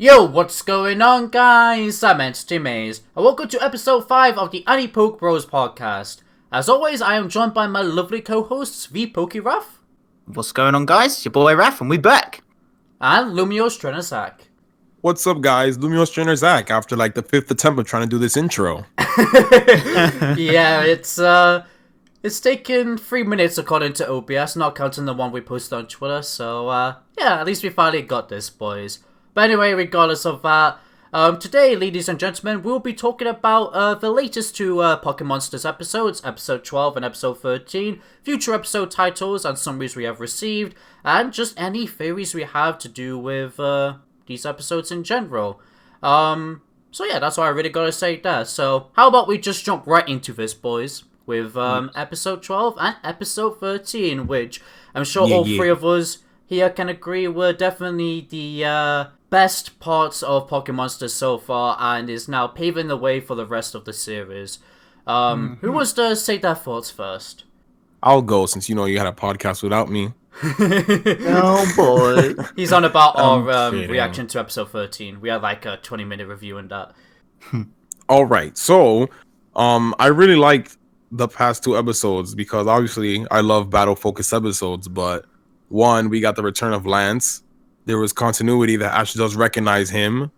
Yo, what's going on, guys? I'm Entity Maze, and welcome to episode 5 of the Anipoke Bros podcast. As always, I am joined by my lovely co-hosts, VPokeRaf. What's going on, guys? It's your boy Raf, and we back. And Lumios Trainer Zach. What's up, guys? Lumios Trainer Zach, after like the 5th attempt of trying to do this intro. Yeah, it's taken 3 minutes according to OBS, not counting the one we posted on Twitter, so yeah, at least we finally got this, boys. But anyway, regardless of that, today, ladies and gentlemen, we'll be talking about the latest two Pokémon Monsters episodes, episode 12 and episode 13, future episode titles and summaries we have received, and just any theories we have to do with these episodes in general. So yeah, that's all I really gotta say there. So how about we just jump right into this, boys, with episode 12 and episode 13, which I'm sure all three of us here can agree were definitely the best parts of Pokémon Monsters so far, and is now paving the way for the rest of the series. Who wants to say their thoughts first? I'll go, since you know you had a podcast without me. Oh boy. He's on about our reaction to episode 13. We had like a 20-minute review in that. All right, so I really liked the past two episodes because obviously I love battle-focused episodes, but one, we got the return of Lance. There was continuity that Ash does recognize him.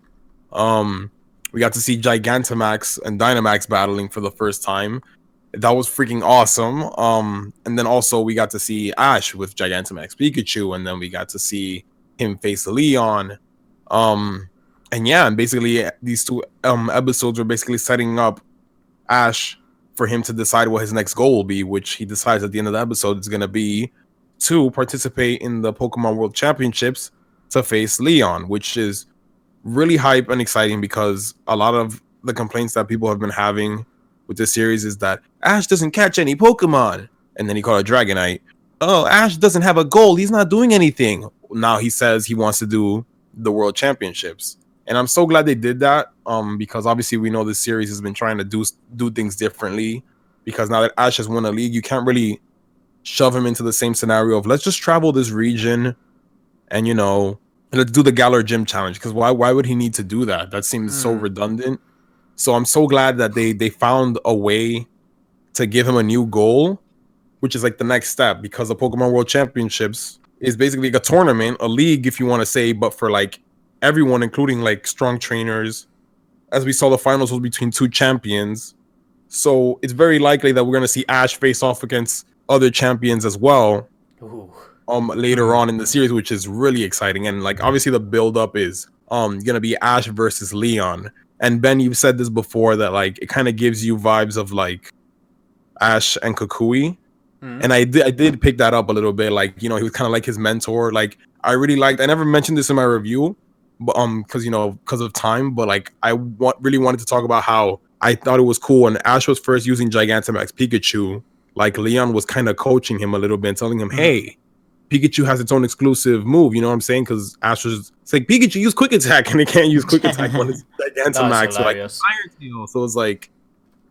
We got to see Gigantamax and Dynomax battling for the first time. That was freaking awesome. And then also we got to see Ash with Gigantamax Pikachu, and then we got to see him face Leon. And yeah, and basically these two episodes were basically setting up Ash for him to decide what his next goal will be, which he decides at the end of the episode is going to be to participate in the Pokemon World Championships to face Leon, which is really hype and exciting because a lot of the complaints that people have been having with this series is that Ash doesn't catch any Pokemon, and then he called a Dragonite. Oh, Ash doesn't have a goal. He's not doing anything. Now he says he wants to do the World Championships. And I'm so glad they did that because obviously we know this series has been trying to do things differently, because now that Ash has won a league, you can't really shove him into the same scenario of let's just travel this region and, you know, let's do the Galore Gym Challenge, because why would he need to do that? That seems so redundant. So I'm so glad that they found a way to give him a new goal, which is like the next step, because the Pokemon World Championships is basically like a tournament, a league if you want to say, but for like everyone, including like strong trainers. As we saw, the finals was between two champions. So it's very likely that we're going to see Ash face off against other champions as well. Ooh. Later on in the series, which is really exciting. And like obviously the build up is gonna be Ash versus Leon. And Ben, you've said this before that like it kind of gives you vibes of like Ash and Kukui. And I did pick that up a little bit. Like, you know, he was kind of like his mentor. Like I really liked, I never mentioned this in my review, but because of time, but like I really wanted to talk about how I thought it was cool when Ash was first using Gigantamax Pikachu. Like Leon was kind of coaching him a little bit and telling him, hey, Pikachu has its own exclusive move, you know what I'm saying? Because Ash was like, Pikachu, use Quick Attack, and it can't use Quick Attack when it's Gigantamax. So like Iron Tail. So it was like,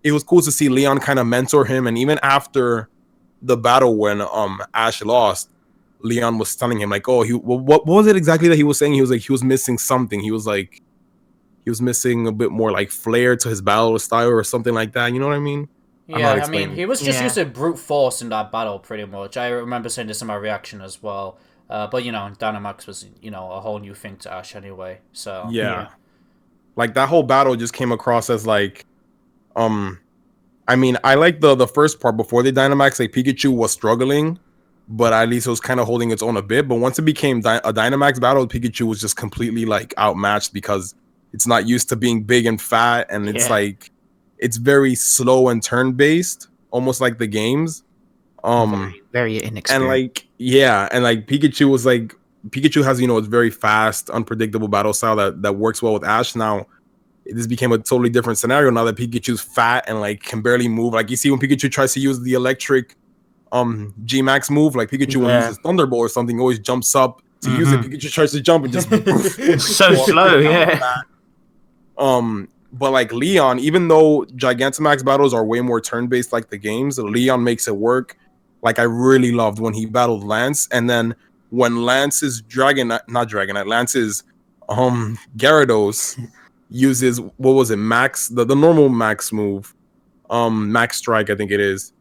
it was cool to see Leon kind of mentor him, and even after the battle when Ash lost, Leon was telling him like, oh, what was it exactly that he was saying? He was like, he was missing something. He was like, he was missing a bit more like flair to his battle style or something like that. You know what I mean? Yeah, I mean, he was just using brute force in that battle, pretty much. I remember saying this in my reaction as well. But, you know, Dynomax was, you know, a whole new thing to Ash anyway, so... Yeah. Like, that whole battle just came across as, like... I mean, I like the first part before the Dynomax, like, Pikachu was struggling, but at least it was kind of holding its own a bit. But once it became a Dynamax battle, Pikachu was just completely, like, outmatched because it's not used to being big and fat, and it's, like... It's very slow and turn-based, almost like the games. Very inexperienced. And like, yeah, and like Pikachu was like, Pikachu has, you know, it's very fast, unpredictable battle style that works well with Ash. Now, this became a totally different scenario now that Pikachu's fat and like can barely move. Like you see when Pikachu tries to use the electric G-Max move, like Pikachu when he uses Thunderbolt or something, always jumps up to use it. Pikachu tries to jump and just so slow, yeah. But like Leon, even though Gigantamax battles are way more turn-based like the games, Leon makes it work. Like I really loved when he battled Lance, and then when Lance's Lance's Gyarados uses what was it, Max, the normal Max move, Max Strike, I think it is,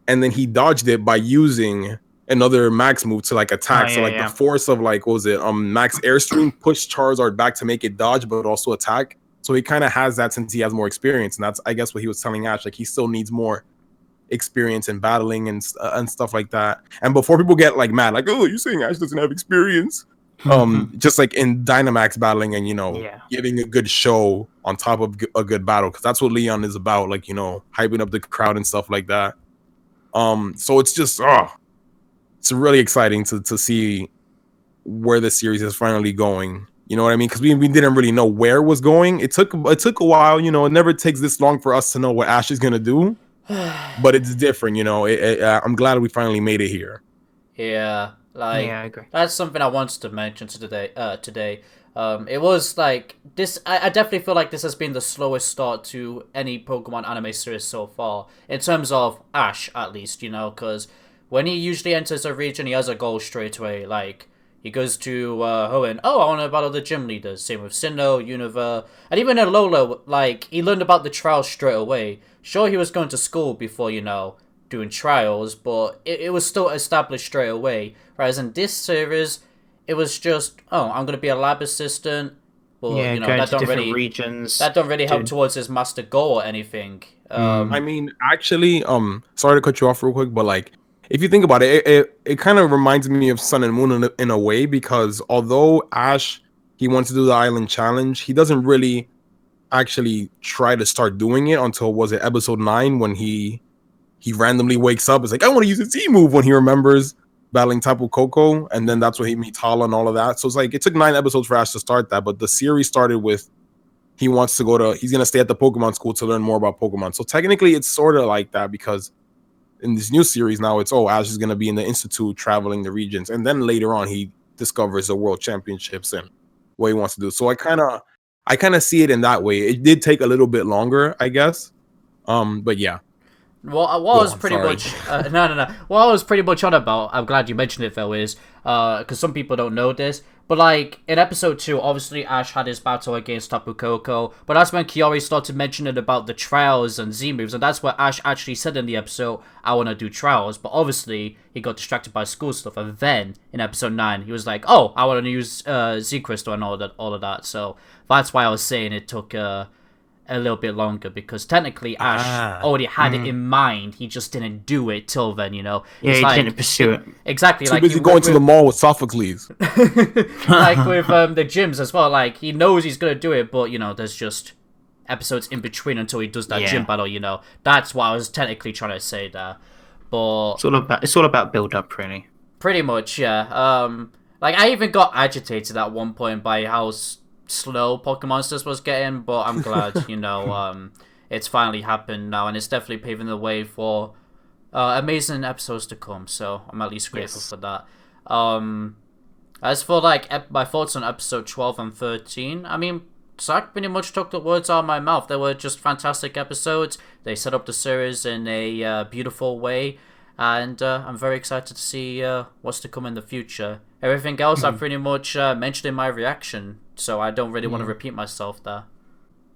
and then he dodged it by using another Max move to like attack. So like the force of like what was it, Max Airstream pushed Charizard back to make it dodge, but also attack. So he kind of has that since he has more experience, and that's I guess what he was telling Ash. Like he still needs more experience in battling and stuff like that. And before people get like mad, like, oh, you're saying Ash doesn't have experience, just like in Dynomax battling and giving a good show on top of a good battle, because that's what Leon is about, like hyping up the crowd and stuff like that. So it's just it's really exciting to see where the series is finally going. You know what I mean? Because we didn't really know where it was going. It took a while. It never takes this long for us to know what Ash is gonna do, but it's different. I'm glad we finally made it here. Yeah, I agree. That's something I wanted to mention today. It was like this. I definitely feel like this has been the slowest start to any Pokemon anime series so far, in terms of Ash, at least. Because when he usually enters a region, he has a goal straight away. Like, he goes to Hoenn. Oh, I want to battle the gym leaders. Same with Sinnoh, Unova, and even in Lola. Like, he learned about the trials straight away. Sure, he was going to school before, doing trials, but it was still established straight away. Whereas in this series, it was just, I'm going to be a lab assistant. Well, that don't really regions. That don't really help towards his master goal or anything. I mean, actually, sorry to cut you off real quick, but like, if you think about it, it kind of reminds me of Sun and Moon in a way, because although Ash, he wants to do the island challenge, he doesn't really actually try to start doing it until, was it episode 9, when he randomly wakes up. It's like, I want to use a Z move, when he remembers battling Tapu Koko, and then that's when he meets Hala and all of that. So it's like, it took 9 episodes for Ash to start that, but the series started with he's going to stay at the Pokemon school to learn more about Pokemon. So technically it's sort of like that, because in this new series now, it's Ash is going to be in the Institute traveling the regions, and then later on he discovers the World Championships and what he wants to do. So I kind of see it in that way. It did take a little bit longer, I guess, but yeah. What I was pretty much What I was pretty much on about, I'm glad you mentioned it though, is because some people don't know this, but like in episode 2, obviously Ash had his battle against Tapu Koko, but that's when Kiori started mentioning about the trials and Z moves, and that's what Ash actually said in the episode, I want to do trials. But obviously he got distracted by school stuff, and then in episode 9 he was like, oh, I want to use Z Crystal and all of that. So that's why I was saying it took a little bit longer, because technically Ash already had it in mind. He just didn't do it till then, Yeah, he didn't pursue it. Exactly. Too busy going to the mall with Sophocles. Like with the gyms as well. Like, he knows he's gonna do it, but there's just episodes in between until he does that gym battle. That's what I was technically trying to say there. But it's all about build up, really. Pretty much, yeah. Like, I even got agitated at one point by how slow Pokemonsters was getting, but I'm glad it's finally happened now, and it's definitely paving the way for amazing episodes to come, so I'm at least grateful for that. As for like my thoughts on episode 12 and 13, I mean, Zach pretty much took the words out of my mouth. They were just fantastic episodes. They set up the series in a beautiful way, and I'm very excited to see what's to come in the future. Everything else I pretty much mentioned in my reaction, so I don't really want to repeat myself there.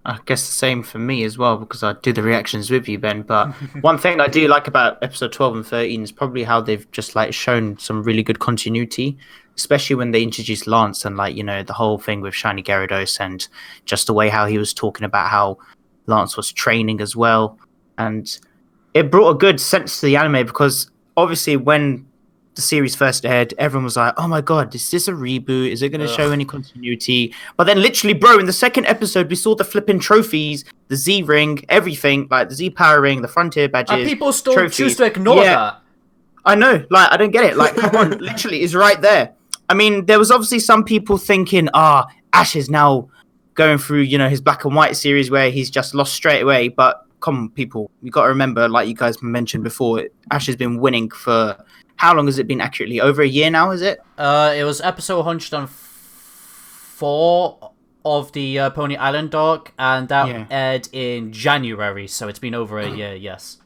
I guess the same for me as well, because I do the reactions with you, Ben. But one thing I do like about episode 12 and 13 is probably how they've just like shown some really good continuity, especially when they introduced Lance and like, the whole thing with Shiny Gyarados, and just the way how he was talking about how Lance was training as well. And it brought a good sense to the anime, because obviously when the series first aired, everyone was like, oh my god, is this a reboot? Is it going to show any continuity? But then literally, bro, in the second episode, we saw the flipping trophies, the Z ring, everything, like the Z power ring, the frontier badges. And people still choose to ignore that. I know, like, I don't get it. Like, come on, literally, it's right there. I mean, there was obviously some people thinking, Ash is now going through, his black and white series where he's just lost straight away. But come on, people, you got to remember, like you guys mentioned before, Ash has been winning for... How long has it been accurately? Over a year now, is it? It was episode 104 of the Pony Island arc, and that aired in January, so it's been over a year, yes.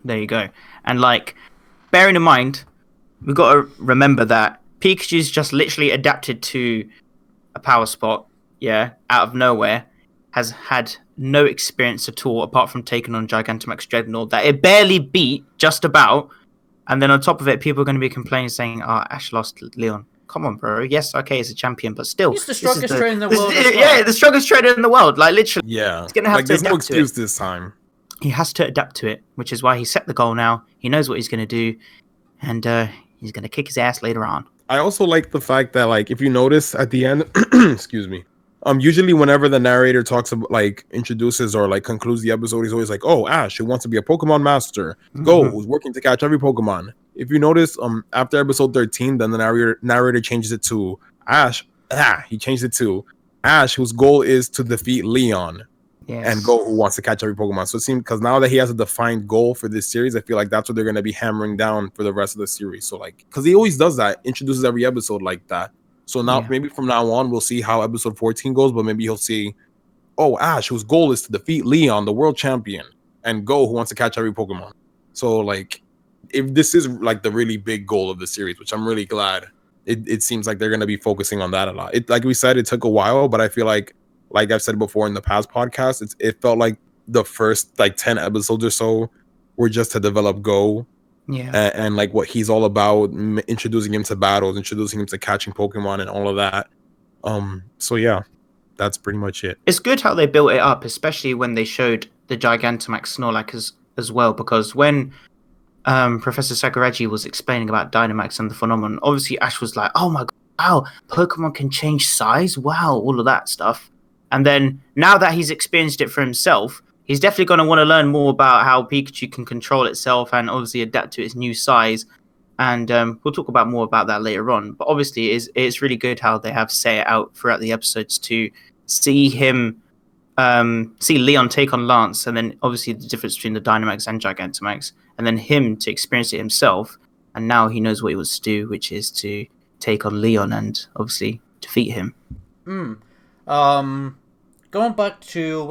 There you go. And, like, bearing in mind, we've got to remember that Pikachu's just literally adapted to a power spot. out of nowhere, has had no experience at all apart from taking on Gigantamax Dreadnought that it barely beat, just about. And then on top of it, people are going to be complaining, saying, "Oh, Ash lost Leon." Come on, bro. Yes, okay, he's a champion, but still, he's the strongest trainer in the world. Yeah, the strongest trainer in the world. Like literally, Yeah, he's going to have to there's adapt no excuse to it. this time. He has to adapt to it, which is why he set the goal now. He knows what he's going to do, and he's going to kick his ass later on. I also like the fact that, like, if you notice at the end, excuse me, usually whenever the narrator talks about, like, introduces or like concludes the episode, he's always like, "Oh, Ash, who wants to be a Pokemon master, Go, who's working to catch every Pokemon." If you notice, after episode 13, then the narrator changes it to Ash. He changed it to Ash, whose goal is to defeat Leon. Yes. And Go, who wants to catch every Pokemon. So it seems, because now that he has a defined goal for this series, I feel like that's what they're going to be hammering down for the rest of the series. So, like, because he always does that, introduces every episode like that. So now, maybe from now on, we'll see how episode 14 goes, but maybe he'll see, oh, Ash, whose goal is to defeat Leon, the world champion, and Go, who wants to catch every Pokemon. So, like, if this is, like, the really big goal of the series, which I'm really glad, it seems like they're going to be focusing on that a lot. Like we said, it took a while, but I feel like I've said before in the past podcasts, it felt like the first, like, 10 episodes or so were just to develop Go. Yeah. And like what he's all about, introducing him to battles, introducing him to catching Pokemon and all of that. So yeah, that's pretty much it. It's good how they built it up, especially when they showed the Gigantamax Snorlax as well, because when Professor Sakuragi was explaining about Dynomax and the phenomenon, obviously Ash was like, "Oh my god, wow, Pokemon can change size, wow," all of that stuff. And then now that he's experienced it for himself, he's definitely going to want to learn more about how Pikachu can control itself and obviously adapt to its new size. And we'll talk about more about that later on. But obviously, it's really good how they have set it out throughout the episodes to see him, see Leon take on Lance, and then obviously the difference between the Dynamax and Gigantamax, and then him to experience it himself. And now he knows what he wants to do, which is to take on Leon and obviously defeat him. Going back to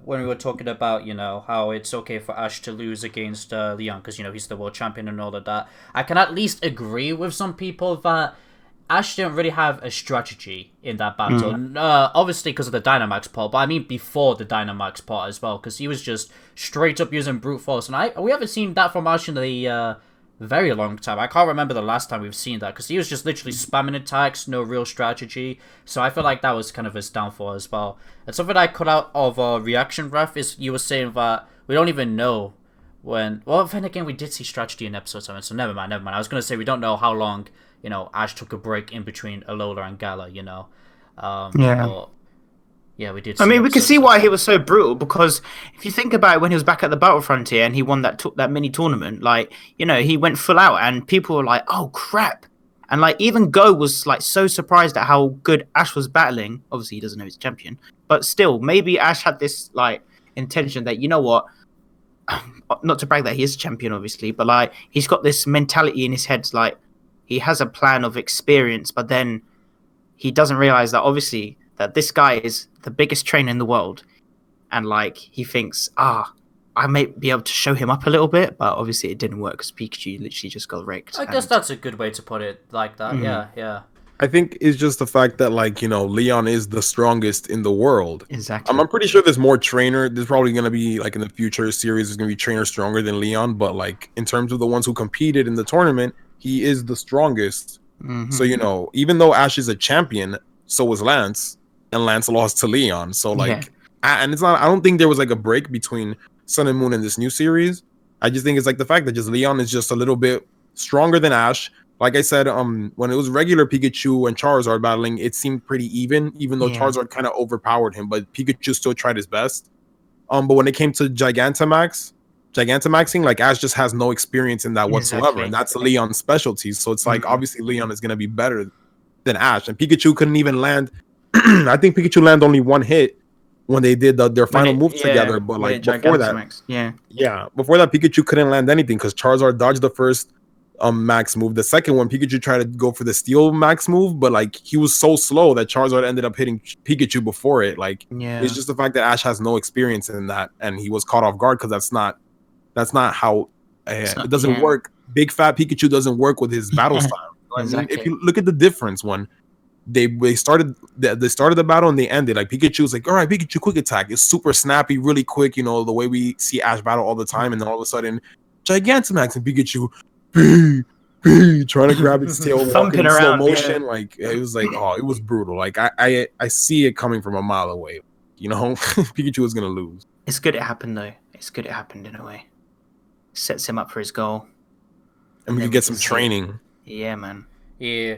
when we were talking about, you know, how it's okay for Ash to lose against Leon because, you know, he's the world champion and all of that. I can at least agree with some people that Ash didn't really have a strategy in that battle. Obviously because of the Dynamax part, but I mean before the Dynamax part as well, because he was just straight up using brute force. And we haven't seen that from Ash in the very long time. I can't remember the last time we've seen that, because he was just literally spamming attacks, no real strategy. So I feel like that was kind of his downfall as well. And something I cut out of reaction ref is you were saying that we don't even know when. Well, then again, we did see strategy in episode 7, so never mind. I was gonna say we don't know how long, you know, Ash took a break in between Alola and Galar, you know. Yeah, we did. I mean, we can see why he was so brutal, because if you think about it, when he was back at the Battle Frontier and he won that mini tournament, like, you know, he went full out and people were like, "Oh crap!" And like even Go was like so surprised at how good Ash was battling. Obviously, he doesn't know he's champion, but still, maybe Ash had this like intention that, you know what, not to brag that he is champion, obviously, but like he's got this mentality in his head, like he has a plan of experience, but then he doesn't realize that obviously that this guy is the biggest trainer in the world, and like he thinks, I may be able to show him up a little bit, but obviously it didn't work because Pikachu literally just got wrecked. I guess that's a good way to put it, like that. Yeah. I think it's just the fact that, like, you know, Leon is the strongest in the world. Exactly. I'm pretty sure there's more trainer. There's probably going to be, like, in the future series, there's going to be trainers stronger than Leon. But, like, in terms of the ones who competed in the tournament, he is the strongest. So, you know, even though Ash is a champion, so was Lance. And Lance lost to Leon. So, like, and it's not, I don't think there was, like, a break between Sun and Moon in this new series. I just think it's, like, the fact that just Leon is just a little bit stronger than Ash. Like I said, when it was regular Pikachu and Charizard battling, it seemed pretty even though Charizard kind of overpowered him, but Pikachu still tried his best. But when it came to Gigantamaxing, like Ash just has no experience in that whatsoever, and that's Leon's specialty. So it's like obviously Leon is gonna be better than Ash, and Pikachu couldn't even land. I think Pikachu landed only one hit when they did their final move together. But like before that, before that, Pikachu couldn't land anything because Charizard dodged the first max move. The second one, Pikachu tried to go for the steel max move, but like he was so slow that Charizard ended up hitting Pikachu before it. Like it's just the fact that Ash has no experience in that, and he was caught off guard because that's not how it doesn't work. Big fat Pikachu doesn't work with his battle style. Exactly. I mean, if you look at the difference when they started the battle and they ended. Like Pikachu was like, all right, Pikachu quick attack. It's super snappy, really quick, you know, the way we see Ash battle all the time, and then all of a sudden Gigantamax and Pikachu trying to grab its tail, walking in slow motion. Yeah. Like it was like, oh, it was brutal. Like I see it coming from a mile away. You know, Pikachu was gonna lose. It's good it happened though. It's good it happened in a way. Sets him up for his goal. And we could get some training. Yeah, man. Yeah.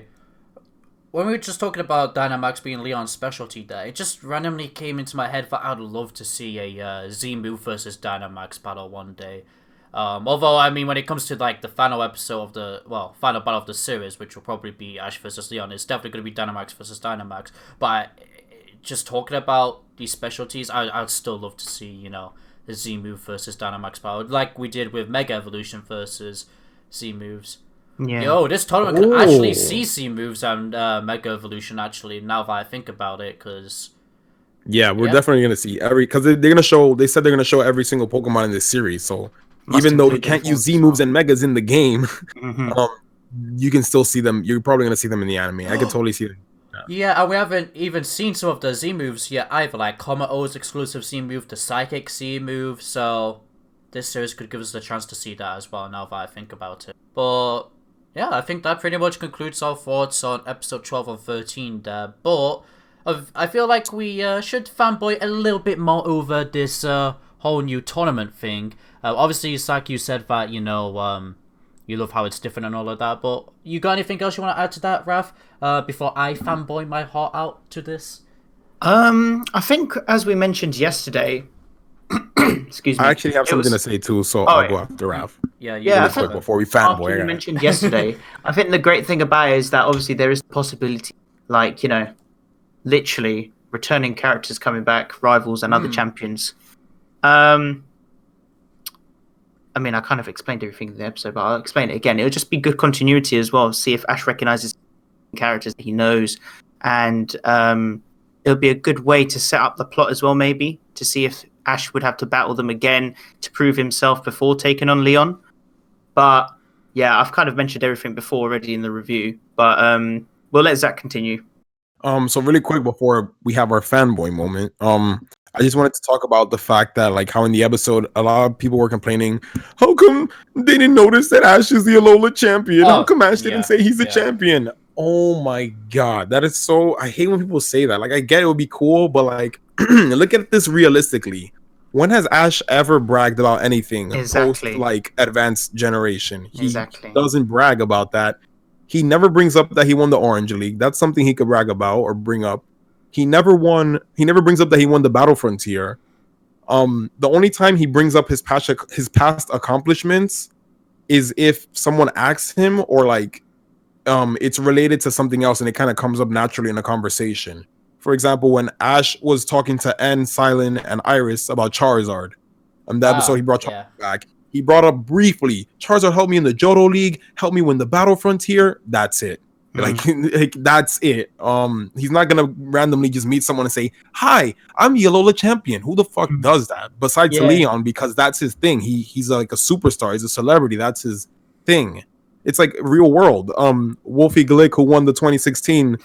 When we were just talking about Dynomax being Leon's specialty there, it just randomly came into my head that I'd love to see a Zebu versus Dynomax battle one day. Although, I mean, when it comes to like the final episode of final battle of the series, which will probably be Ash versus Leon, it's definitely going to be Dynomax versus Dynomax. But just talking about these specialties, I'd still love to see, you know, the Z-move versus Dynomax battle, like we did with Mega Evolution versus Z-moves. Yeah. Yo, this tournament could actually see Z-moves and Mega Evolution, actually, now that I think about it, because... Yeah, we're definitely going to see every... Because they're going to show... They said they're going to show every single Pokemon in this series, so... Even though they can't use Z-moves and Megas in the game, you can still see them. You're probably going to see them in the anime. I can totally see them. Yeah, and we haven't even seen some of the Z-moves yet either, like Komodo's exclusive Z-move, the Psychic Z-move, so this series could give us the chance to see that as well, now that I think about it. But, yeah, I think that pretty much concludes our thoughts on episode 12 and 13 there, but I feel like we should fanboy a little bit more over this whole new tournament thing. Obviously, it's like you said that, you know, you love how it's different and all of that, but you got anything else you want to add to that, Raph, before I fanboy my heart out to this? I think, as we mentioned yesterday, excuse me. I actually have something to say too, so I'll go after Raph. Yeah, quick before we fanboy. After you mentioned yesterday, I think the great thing about it is that obviously there is the possibility, like, you know, literally returning characters coming back, rivals and other champions. I mean, I kind of explained everything in the episode, but I'll explain it again. It'll just be good continuity as well. See if Ash recognizes characters that he knows. And it'll be a good way to set up the plot as well, maybe, to see if Ash would have to battle them again to prove himself before taking on Leon. But, yeah, I've kind of mentioned everything before already in the review. But we'll let Zach continue. So really quick before we have our fanboy moment, I just wanted to talk about the fact that, like, how in the episode, a lot of people were complaining, how come they didn't notice that Ash is the Alola champion? How come Ash didn't say he's the champion? Oh my god, that is so... I hate when people say that. Like, I get it would be cool, but, like, look at this realistically. When has Ash ever bragged about anything post, like, advanced generation? He doesn't brag about that. He never brings up that he won the Orange League. That's something he could brag about or bring up. He never brings up that he won the Battle Frontier. The only time he brings up his past accomplishments is if someone asks him, or like it's related to something else and it kind of comes up naturally in a conversation. For example, when Ash was talking to N, Silent, and Iris about Charizard, the episode he brought Charizard back, he brought up briefly, Charizard helped me in the Johto League, helped me win the Battle Frontier. That's it. Like that's it. He's not gonna randomly just meet someone and say, "Hi, I'm the Alola champion." Who the fuck does that? Besides Leon, because that's his thing. He's like a superstar. He's a celebrity. That's his thing. It's like real world. Wolfie Glick, who won the 2016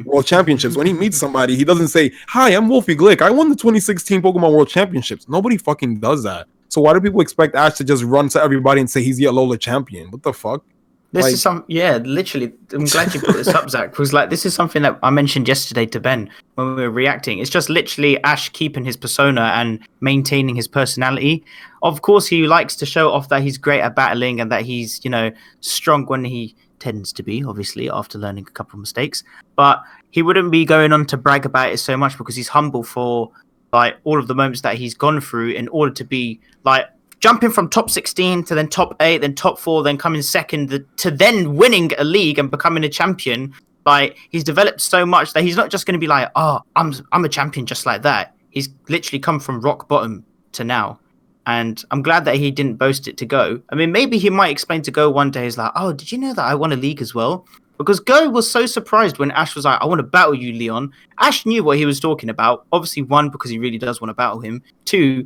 World Championships, when he meets somebody, he doesn't say, "Hi, I'm Wolfie Glick. I won the 2016 Pokemon World Championships." Nobody fucking does that. So why do people expect Ash to just run to everybody and say he's the Alola champion? What the fuck? This is literally. I'm glad you put this up, Zach, because like this is something that I mentioned yesterday to Ben when we were reacting. It's just literally Ash keeping his persona and maintaining his personality. Of course, he likes to show off that he's great at battling and that he's, you know, strong when he tends to be, obviously, after learning a couple of mistakes. But he wouldn't be going on to brag about it so much because he's humble for like all of the moments that he's gone through in order to be like jumping from top 16 to then top 8, then top 4, then coming second, to then winning a league and becoming a champion. Like, he's developed so much that he's not just going to be like, oh, I'm a champion just like that. He's literally come from rock bottom to now. And I'm glad that he didn't boast it to Go. I mean, maybe he might explain to Go one day, he's like, oh, did you know that I won a league as well? Because Go was so surprised when Ash was like, I want to battle you, Leon. Ash knew what he was talking about. Obviously, 1, because he really does want to battle him. 2,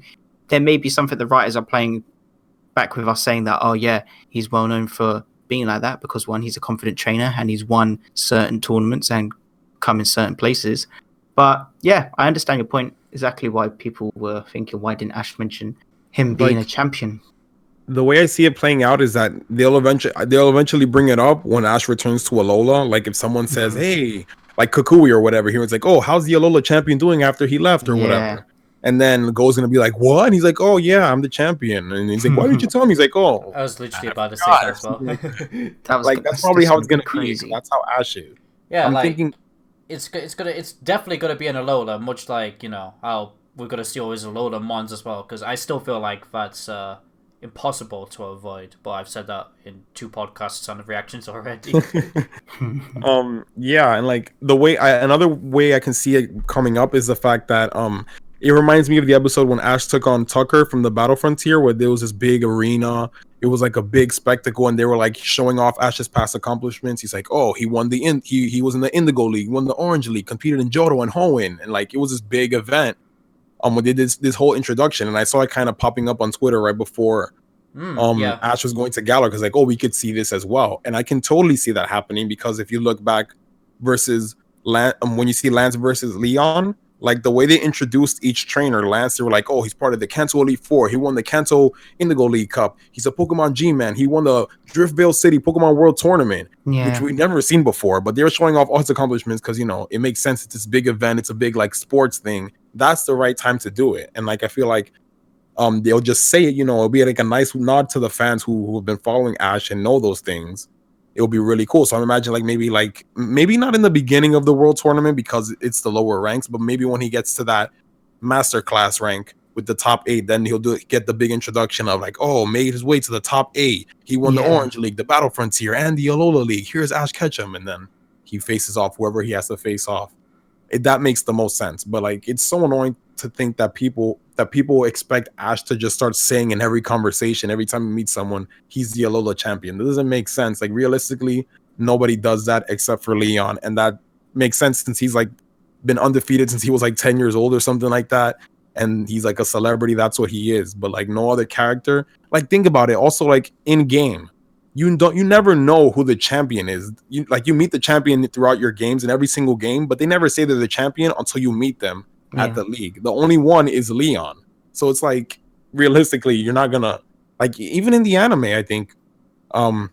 there may be something the writers are playing back with us saying that, oh yeah, he's well known for being like that because 1, he's a confident trainer and he's won certain tournaments and come in certain places. But yeah, I understand your point exactly why people were thinking, why didn't Ash mention him being a champion? The way I see it playing out is that they'll eventually bring it up when Ash returns to Alola. Like if someone says, "Hey," like Kukui or whatever, he was like, "Oh, how's the Alola champion doing after he left or whatever?" And then Go's gonna be like, "What?" And he's like, "Oh yeah, I'm the champion." And he's like, "Why didn't you tell me?" He's like, "Oh, I was literally about to say that as well. that's probably how it's gonna be. That's how Ash is." Yeah, I'm thinking it's definitely gonna be an Alola, much like how we're gonna see always Alola Mons as well. Because I still feel like that's impossible to avoid. But I've said that in 2 podcasts on the reactions already. Yeah, and like another way I can see it coming up is the fact that it reminds me of the episode when Ash took on Tucker from the Battle Frontier, where there was this big arena. It was like a big spectacle, and they were like showing off Ash's past accomplishments. He's like, "Oh, he won he was in the Indigo League, won the Orange League, competed in Johto and Hoenn," and like it was this big event. When they did this whole introduction, and I saw it kind of popping up on Twitter right before Ash was going to Galore, because like, oh, we could see this as well, and I can totally see that happening, because if you look back versus when you see Lance versus Leon, like the way they introduced each trainer, Lance, they were like, oh, he's part of the Kanto Elite Four. He won the Kanto Indigo League Cup. He's a Pokemon G-Man. He won the Driftvale City Pokemon World Tournament, which we've never seen before. But they were showing off all his accomplishments because, it makes sense. It's this big event. It's a big like sports thing. That's the right time to do it. And like, I feel like they'll just say it, it'll be like a nice nod to the fans who have been following Ash and know those things. It'll be really cool. So I'm imagining maybe not in the beginning of the world tournament because it's the lower ranks, but maybe when he gets to that master class rank with the top 8, then he'll get the big introduction of like, oh, made his way to the top 8. He won the Orange League, the Battle Frontier, and the Alola League. Here's Ash Ketchum, and then he faces off whoever he has to face off. That makes the most sense. But like, it's so annoying to think that people expect Ash to just start saying in every conversation, every time he meets someone, he's the Alola champion. That doesn't make sense. Like, realistically, nobody does that except for Leon, and that makes sense since he's like been undefeated since he was like 10 years old or something like that, and he's like a celebrity. That's what he is. But like, no other character. Like, think about it. Also, like, in game, you never know who the champion is. You meet the champion throughout your games in every single game, but they never say they're the champion until you meet them at the league. The only one is Leon. So it's like, realistically, you're not gonna, like, even in the anime, I think well,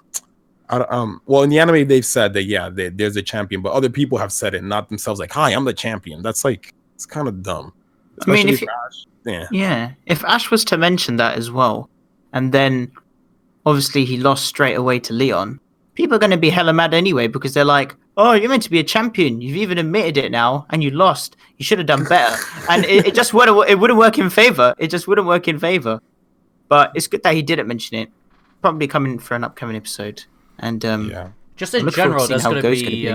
in the anime they've said that there's a champion, but other people have said it, not themselves, like, hi, I'm the champion. That's like, it's kind of dumb. Especially I mean, if Ash was to mention that as well, and then obviously he lost straight away to Leon, people are going to be hella mad anyway, because they're like, oh, you're meant to be a champion. You've even admitted it now, and you lost. You should have done better. And it just wouldn't work in favor. It just wouldn't work in favor. But it's good that he didn't mention it. Probably coming for an upcoming episode. And just in general, there's going to be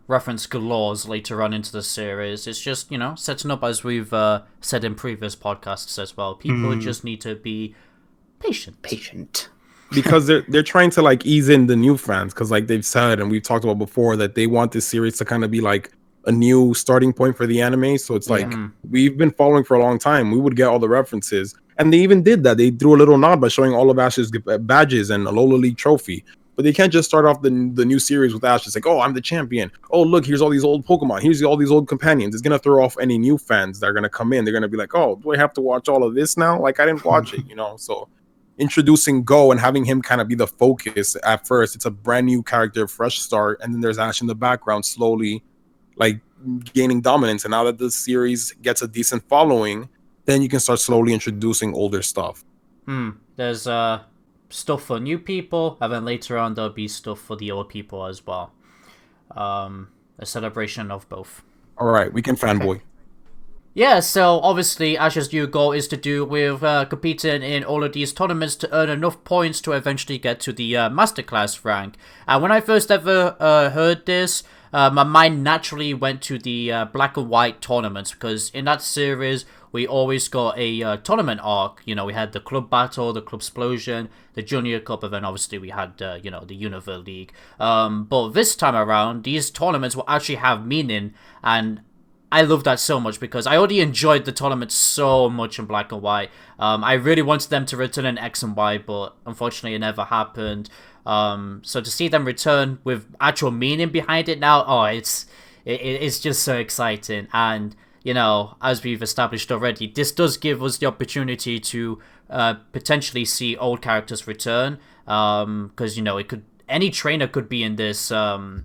reference galores later on into the series. It's just, setting up, as we've said in previous podcasts as well. People just need to be patient. Because they're trying to like ease in the new fans, because like they've said and we've talked about before that they want this series to kind of be like a new starting point for the anime. So it's like, we've been following for a long time. We would get all the references, and they even did that. They threw a little nod by showing all of Ash's badges and a Alola League trophy. But they can't just start off the new series with Ash. It's like, oh, I'm the champion. Oh, look, here's all these old Pokemon. Here's all these old companions. It's gonna throw off any new fans that are gonna come in. They're gonna be like, oh, do I have to watch all of this now? Like, I didn't watch it, So introducing Go and having him kind of be the focus at first. It's a brand new character, fresh start, and then there's Ash in the background slowly like gaining dominance. And now that the series gets a decent following, then you can start slowly introducing older stuff. There's stuff for new people, and then later on there'll be stuff for the old people as well. A celebration of both. All right, we can fanboy. Yeah, so obviously Ash's new goal is to do with competing in all of these tournaments to earn enough points to eventually get to the Masterclass rank. And when I first ever heard this, my mind naturally went to the Black and White tournaments, because in that series we always got a tournament arc. We had the Club Battle, the Club Explosion, the Junior Cup, and then obviously we had the Univer League. But this time around, these tournaments will actually have meaning, and I love that so much, because I already enjoyed the tournament so much in Black and White. I really wanted them to return in X and Y, but unfortunately it never happened. So to see them return with actual meaning behind it now, it's it's just so exciting. And, you know, as we've established already, this does give us the opportunity to potentially see old characters return. Because, you know, any trainer could be in this World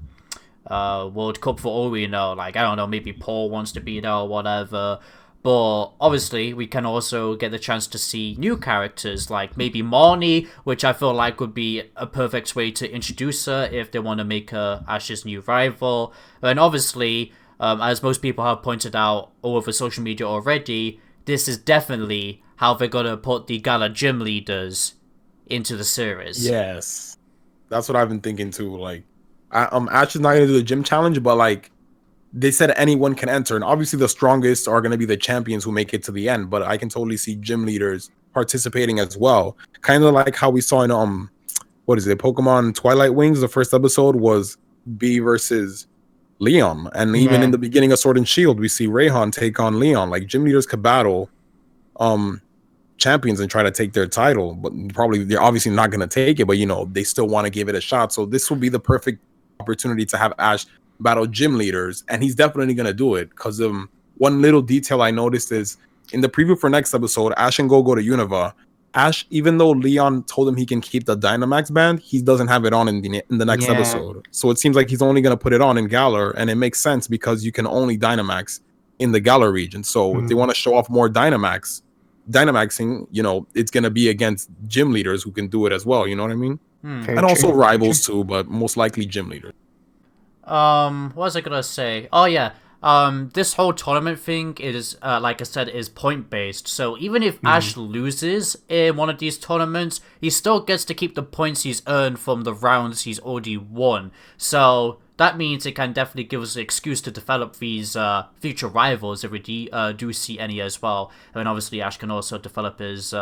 Cup for all we know. Like, I don't know, maybe Paul wants to be there or whatever. But obviously, we can also get the chance to see new characters, like maybe Marnie, which I feel like would be a perfect way to introduce her if they want to make her Ash's new rival. And obviously, as most people have pointed out all over social media already, this is definitely how they're going to put the Gala gym leaders into the series. Yes. That's what I've been thinking too. Like, Ash is not going to do the gym challenge, but like, they said anyone can enter, and obviously the strongest are going to be the champions who make it to the end. But I can totally see gym leaders participating as well, kind of like how we saw in what is it, Pokemon Twilight Wings. The first episode was B versus Leon, and even in the beginning of Sword and Shield, we see Rayhan take on Leon. Like, gym leaders could battle champions and try to take their title, but they're obviously not going to take it. But you know, they still want to give it a shot. So this will be the perfect opportunity to have Ash battle gym leaders, and he's definitely gonna do it. Because one little detail I noticed is in the preview for next episode, Ash and go to Unova. Ash, even though Leon told him he can keep the Dynomax band, he doesn't have it on in the next episode. So it seems like he's only gonna put it on in Galore, and it makes sense because you can only Dynamax in the Galore region. So if they want to show off more Dynamaxing, you know, it's gonna be against gym leaders who can do it as well. You know what I mean? And also rivals too, but most likely gym leaders. What was I gonna say? Oh yeah. This whole tournament thing is, like I said, is point based. So even if Ash loses in one of these tournaments, he still gets to keep the points he's earned from the rounds he's already won. So that means it can definitely give us an excuse to develop these future rivals if we do see any as well. I mean, obviously Ash can also develop his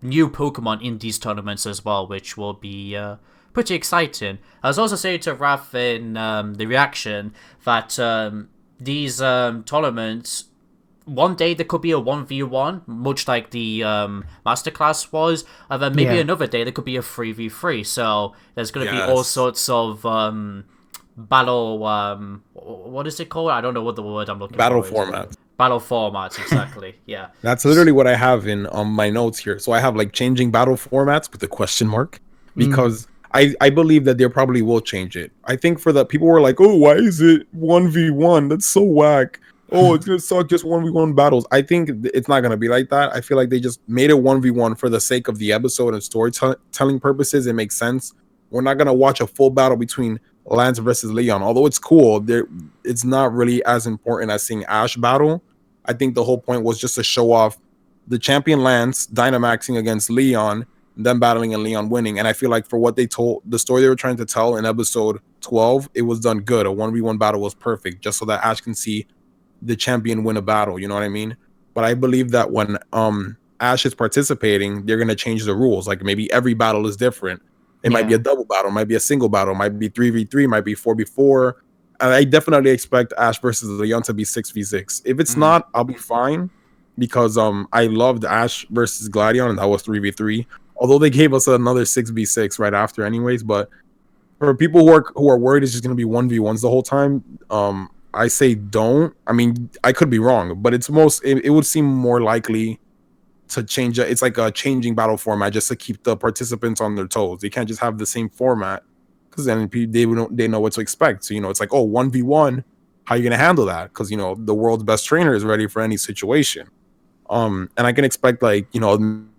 new Pokemon in these tournaments as well, which will be pretty exciting. I was also saying to Raph in the reaction that these tournaments, one day there could be a 1v1, much like the masterclass was, and then maybe another day there could be a 3v3. So there's going to be all sorts of battle, what is it called? I don't know what the word I'm looking for. Battle formats, exactly. Yeah. That's literally what I have in my notes here. So I have like changing battle formats with a question mark, because I believe that they probably will change it. I think for the people who are like, oh, why is it 1v1? That's so whack. Oh, it's going to suck, just 1v1 battles. I think it's not going to be like that. I feel like they just made it 1v1 for the sake of the episode and storytelling purposes. It makes sense. We're not going to watch a full battle between Lance versus Leon. Although it's cool, it's not really as important as seeing Ash battle. I think the whole point was just to show off the champion Lance Dynamaxing against Leon, them battling and Leon winning. And I feel like for what they told, the story they were trying to tell in episode 12, it was done good. A 1v1 battle was perfect, just so that Ash can see the champion win a battle. You know what I mean? But I believe that when Ash is participating, they're going to change the rules. Like maybe every battle is different. It might be a double battle, might be a single battle, might be 3v3, might be 4v4. And I definitely expect Ash versus Leon to be 6v6. If it's not, I'll be fine, because I loved Ash versus Gladion, and that was 3v3. Although they gave us another 6v6 right after anyways. But for people who are worried it's just going to be 1v1s the whole time, I say don't. I mean, I could be wrong, but it would seem more likely to change it. It's like a changing battle format just to keep the participants on their toes. They can't just have the same format, because then they know what to expect. So, you know, it's like, oh, 1v1, how are you going to handle that? Because, you know, the world's best trainer is ready for any situation. And I can expect, like, you know,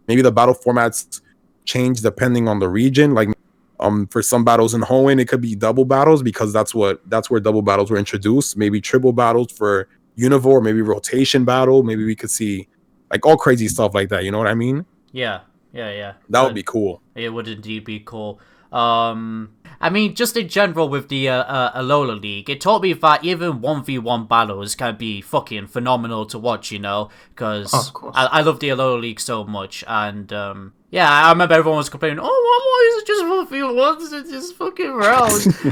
maybe the battle formats change depending on the region. Like, for some battles in Hoenn, it could be double battles, because that's where double battles were introduced. Maybe triple battles for Univore, maybe rotation battle. Maybe we could see like all crazy stuff like that. You know what I mean? Yeah. That would be cool. It would indeed be cool. I mean, just in general with the Alola League, it taught me that even 1v1 battles can be fucking phenomenal to watch, you know, because I love the Alola League so much. And yeah, I remember everyone was complaining, oh, why is it just 1v1? It's just fucking rounds. It's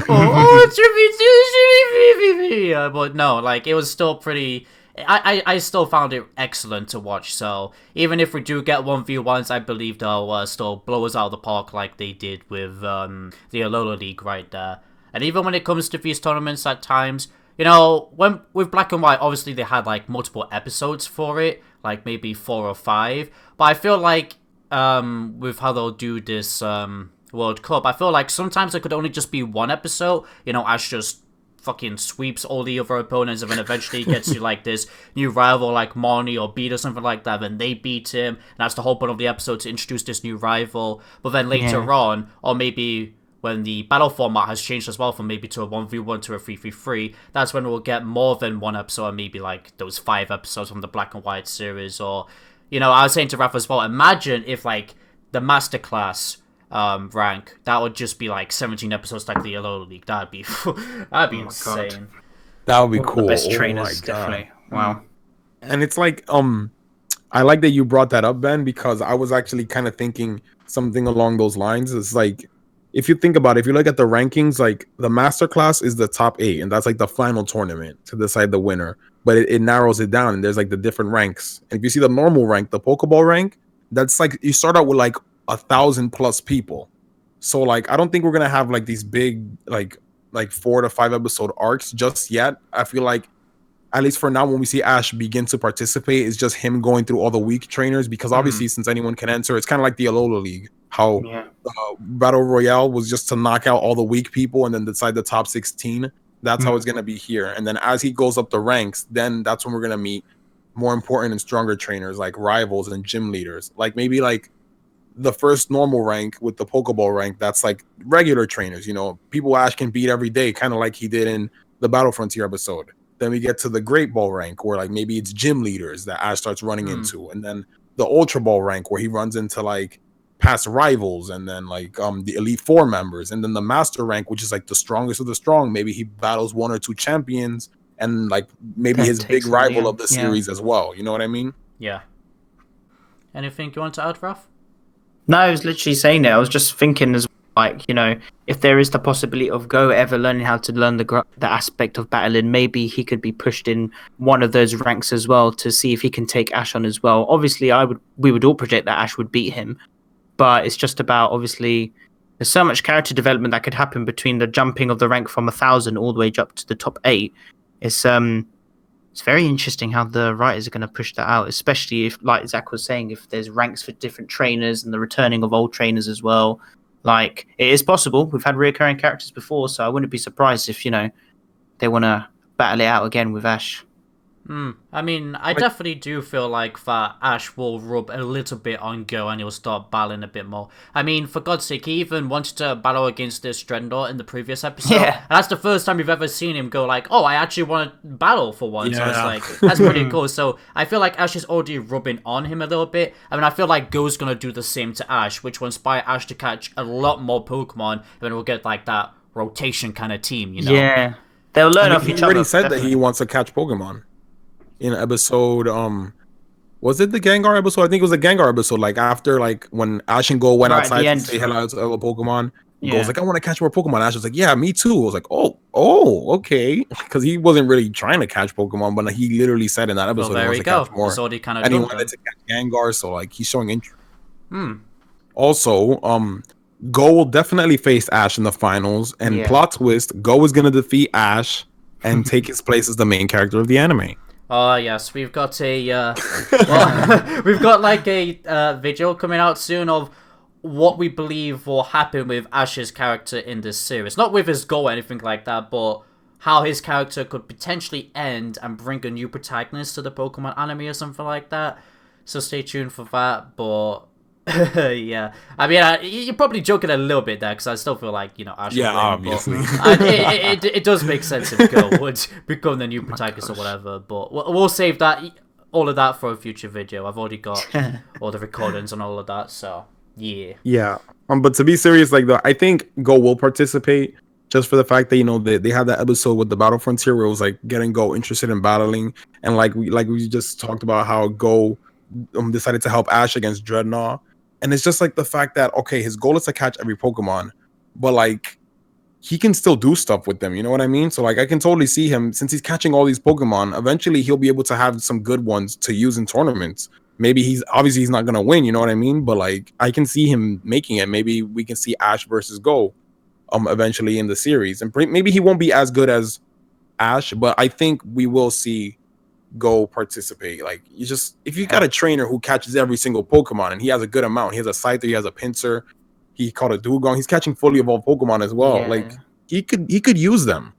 but no, like, it was still pretty... I still found it excellent to watch. So even if we do get 1v1s, I believe they'll still blow us out of the park like they did with the Alola League right there. And even when it comes to these tournaments at times, you know, when with Black and White, obviously they had like multiple episodes for it, like maybe 4 or 5. But I feel like with how they'll do this World Cup, I feel like sometimes it could only just be one episode. You know, Ash just fucking sweeps all the other opponents, and then eventually gets to like this new rival like Marnie or Beat or something like that, and they beat him, and that's the whole point of the episode, to introduce this new rival. But then later on, or maybe when the battle format has changed as well from maybe to a 1v1 to a 3v3, that's when we'll get more than one episode, and maybe like those 5 episodes from the Black and White series. Or, you know, I was saying to Raph as well, imagine if like the Masterclass rank, that would just be like 17 episodes like the Yellow League. That'd be insane. God. That would be cool. The best trainers, definitely. Wow. And it's like, I like that you brought that up, Ben, because I was actually kind of thinking something along those lines. It's like, if you think about it, if you look at the rankings, like the Masterclass is the top 8, and that's like the final tournament to decide the winner. But it narrows it down, and there's like the different ranks. And if you see the normal rank, the Pokeball rank, that's like you start out with like 1,000+ people. So like I don't think we're gonna have like these big like 4 to 5 episode arcs just yet. I feel like at least for now, when we see Ash begin to participate, it's just him going through all the weak trainers, because obviously since anyone can enter, it's kind of like the Alola League, how Battle Royale was just to knock out all the weak people and then decide the top 16. That's how it's gonna be here. And then as he goes up the ranks, then that's when we're gonna meet more important and stronger trainers like rivals and gym leaders. Like maybe like the first normal rank with the Pokeball rank, that's like regular trainers, you know, people Ash can beat every day, kind of like he did in the Battle Frontier episode. Then we get to the Great Ball rank, where like maybe it's gym leaders that Ash starts running into, and then the Ultra Ball rank, where he runs into like past rivals, and then like the Elite Four members, and then the Master rank, which is like the strongest of the strong. Maybe he battles 1 or 2 champions, and like maybe his big rival of the series as well. You know what I mean? Yeah. Anything you want to add, Ralph? No, I was literally saying it. I was just thinking as like, you know, if there is the possibility of Go ever learning how to learn the aspect of battling, maybe he could be pushed in one of those ranks as well to see if he can take Ash on as well. Obviously, we would all project that Ash would beat him, but it's just about, obviously, there's so much character development that could happen between the jumping of the rank from 1,000 all the way up to the top 8. It's very interesting how the writers are going to push that out, especially if, like Zach was saying, if there's ranks for different trainers and the returning of old trainers as well. Like, it is possible. We've had recurring characters before, so I wouldn't be surprised if, you know, they want to battle it out again with Ash. I mean, I definitely do feel like that Ash will rub a little bit on Go, and he'll start battling a bit more. I mean, for God's sake, he even wanted to battle against this Dreadnought in the previous episode. Yeah. And that's the first time we've ever seen him go like, oh, I actually want to battle for once. So it's like, that's pretty cool. So I feel like Ash is already rubbing on him a little bit. I mean, I feel like Go's going to do the same to Ash, which will inspire Ash to catch a lot more Pokemon, and then we'll get like that rotation kind of team, you know? Yeah. They'll learn off each other. He already said that he wants to catch Pokemon. In episode, was it the Gengar episode? I think it was the Gengar episode. Like after, like when Ash and Go went outside to say hello to other Pokemon, Go's like, I want to catch more Pokemon. Ash was like, yeah, me too. I was like, oh, okay, because he wasn't really trying to catch Pokemon, but he literally said in that episode he wants to catch more, so kind of and he wanted to catch Gengar. So like he's showing interest. Also, Go will definitely face Ash in the finals, and plot twist: Go is gonna defeat Ash and take his place as the main character of the anime. Oh yes, we've got a we've got like a video coming out soon of what we believe will happen with Ash's character in this series. Not with his goal or anything like that, but how his character could potentially end and bring a new protagonist to the Pokemon anime or something like that. So stay tuned for that. But yeah, I mean, you're probably joking a little bit there, because I still feel like, you know, Ash. Yeah, obviously. It does make sense if Go would become the new protagonist or whatever. But we'll save all of that for a future video. I've already got all the recordings and all of that. So yeah. But to be serious, like I think Go will participate, just for the fact that, you know, they had that episode with the Battle Frontier where it was like getting Go interested in battling, and like we just talked about how Go decided to help Ash against Dreadnought. And it's just like the fact that, okay, his goal is to catch every Pokemon, but like he can still do stuff with them. You know what I mean? So like I can totally see him, since he's catching all these Pokemon, eventually he'll be able to have some good ones to use in tournaments. Maybe he's not going to win, you know what I mean? But like I can see him making it. Maybe we can see Ash versus Go eventually in the series. And maybe he won't be as good as Ash, but I think we will see Go participate. Like, if you got a trainer who catches every single Pokemon and he has a good amount, he has a Scyther, he has a Pinsir, he caught a Dugong, he's catching fully evolved Pokemon as well. Yeah. Like, he could use them.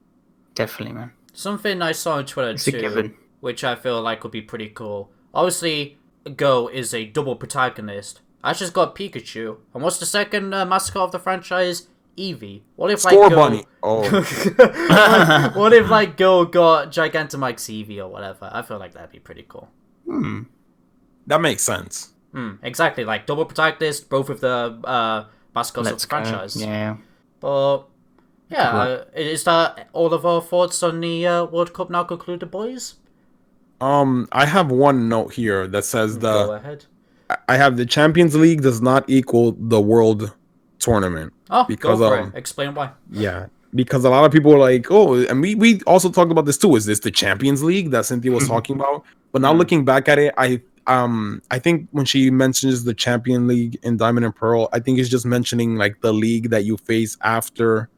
Definitely, man. Something I saw on Twitter It's a too, given. which I feel like would be pretty cool. Obviously, Go is a double protagonist. Ash has got Pikachu, and what's the second mascot of the franchise? Eevee. What if Score Go... Bunny. Oh, what if like Go got Gigantamax Eevee or whatever? I feel like that'd be pretty cool. that makes sense. Exactly, like double protagonist, both of the mascots of the franchise. Yeah. But yeah, is that all of our thoughts on the World Cup now concluded, boys? I have one note here that says Go ahead. I have the Champions League does not equal the World Tournament. Oh, because go for it. Explain why. Yeah, because a lot of people are like, oh, and we also talked about this too. Is this the Champions League that Cynthia was talking about? But now looking back at it, I think when she mentions the Champion League in Diamond and Pearl, I think it's just mentioning like the league that you face after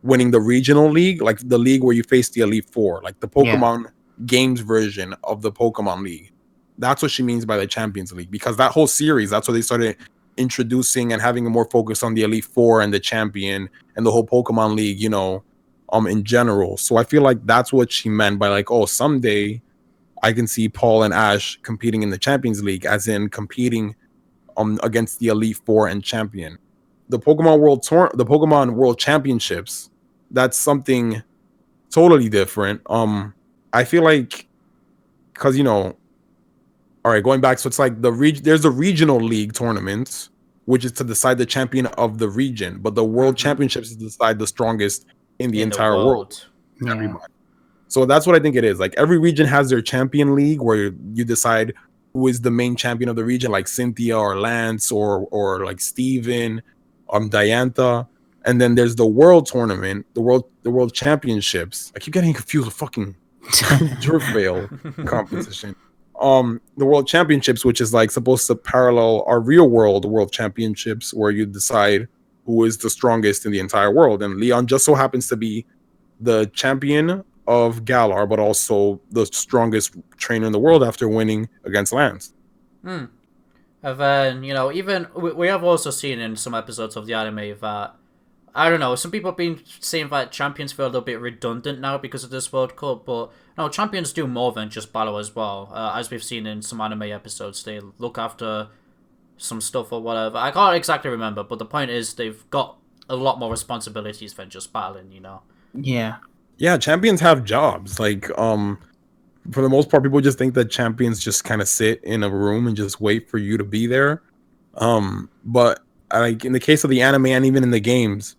winning the regional league, like the league where you face the Elite Four, like the Pokemon games version of the Pokemon League. That's what she means by the Champions League, because that whole series, that's what they started introducing and having a more focus on the Elite Four and the Champion and the whole Pokemon League, in general. So I feel like that's what she meant by like, oh, someday I can see Paul and Ash competing in the Champions League, as in competing against the Elite Four and Champion. The Pokemon World Championships, that's something totally different. I feel like, because all right, going back, so it's like there's a regional league tournament, which is to decide the champion of the region, but the World Championships is to decide the strongest in the entire world. Everybody. So that's what I think it is. Like every region has their champion league where you decide who is the main champion of the region, like Cynthia or Lance or like Steven, Diantha. And then there's the World Tournament, the World Championships. I keep getting confused with fucking Driftveil competition. The World Championships, which is like supposed to parallel our real World Championships, where you decide who is the strongest in the entire world. And Leon just so happens to be the champion of Galar, but also the strongest trainer in the world after winning against Lance. And then, even we have also seen in some episodes of the anime that, I don't know, some people have been saying that champions feel a little bit redundant now because of this World Cup, but no, champions do more than just battle as well. As we've seen in some anime episodes, they look after some stuff or whatever. I can't exactly remember, but the point is they've got a lot more responsibilities than just battling, Yeah, champions have jobs. Like, for the most part, people just think that champions just kind of sit in a room and just wait for you to be there. But like in the case of the anime and even in the games,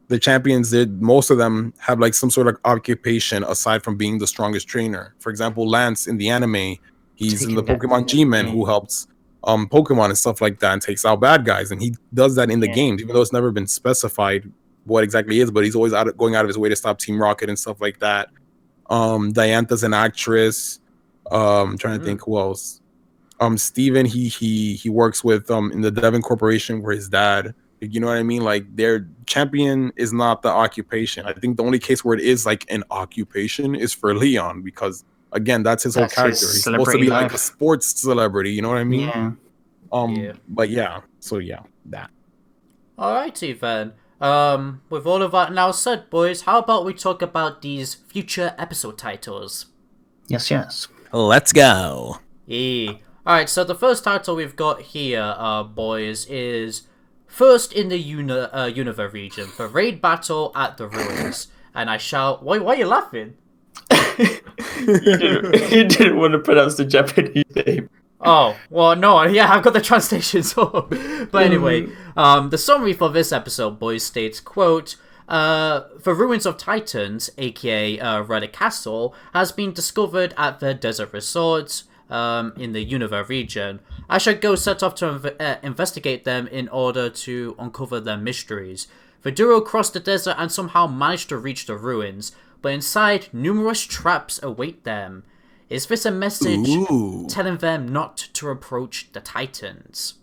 the champions, most of them have like some sort of occupation aside from being the strongest trainer. For example, Lance in the anime, he's in the Pokemon G-Men who helps Pokemon and stuff like that and takes out bad guys, and he does that in the games, even though it's never been specified what exactly he is, but he's always going out of his way to stop Team Rocket and stuff like that. Diantha's an actress. I'm trying to think who else. Steven, he works with in the Devon Corporation where his dad, you know what I mean? Like their champion is not the occupation. I think the only case where it is like an occupation is for Leon, because again, that's his whole character. He's supposed to be like a sports celebrity, you know what I mean? But yeah, so yeah, that. Alrighty then. With all of that now said, boys, how about we talk about these future episode titles? Yes. Let's go. Yeah. Alright, so the first title we've got here, boys, is First in the Unova region for Raid Battle at the Ruins. And I shall... Why are you laughing? You didn't want to pronounce the Japanese name. Oh, well, no, yeah, I've got the translations up. But anyway, the summary for this episode, boys, states, quote, the Ruins of Titans, aka Relic Castle, has been discovered at the desert resort in the Unova region. I shall go set off to investigate them in order to uncover their mysteries. The duo crossed the desert and somehow managed to reach the ruins, but inside, numerous traps await them. Is this a message telling them not to approach the Titans?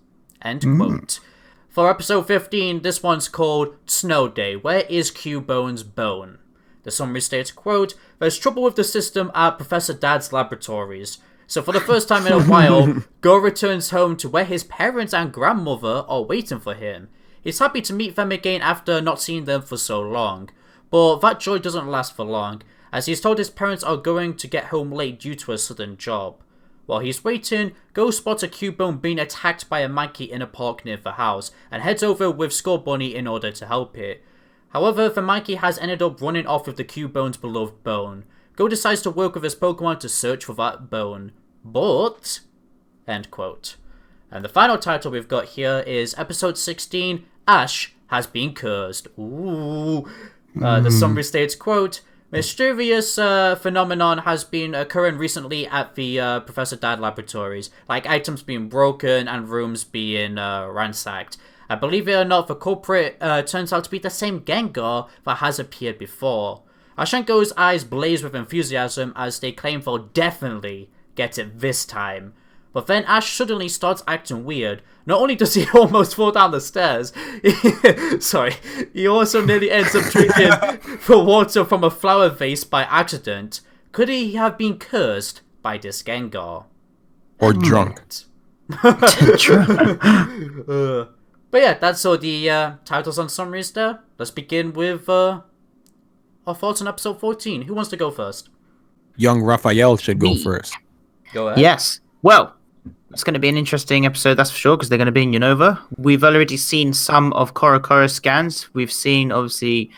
End quote. For episode 15, this one's called Snow Day. Where is Cubone's bone? The summary states, quote, there's trouble with the system at Professor Dad's laboratories. So for the first time in a while, Go returns home to where his parents and grandmother are waiting for him. He's happy to meet them again after not seeing them for so long. But that joy doesn't last for long, as he's told his parents are going to get home late due to a sudden job. While he's waiting, Go spots a Cubone being attacked by a monkey in a park near the house, and heads over with Skull Bunny in order to help it. However, the monkey has ended up running off with the Cubone's beloved bone. Go decides to work with his Pokemon to search for that bone. But... End quote. And the final title we've got here is Episode 16, Ash Has Been Cursed. Ooh. The summary states, quote, mysterious phenomenon has been occurring recently at the Professor Dad laboratories, like items being broken and rooms being ransacked. I believe it or not, the culprit turns out to be the same Gengar that has appeared before. Ashenko's eyes blaze with enthusiasm as they claim they'll definitely get it this time. But then Ash suddenly starts acting weird. Not only does he almost fall down the stairs, he also nearly ends up drinking the water from a flower vase by accident. Could he have been cursed by this Gengar? Or drunk. But yeah, that's all the titles and summaries there. Let's begin with our thoughts on episode 14. Who wants to go first? Young Raphael should go first. Go ahead. Yes. Well, it's going to be an interesting episode, that's for sure, because they're going to be in Unova. We've already seen some of Karakara scans. We've seen, obviously,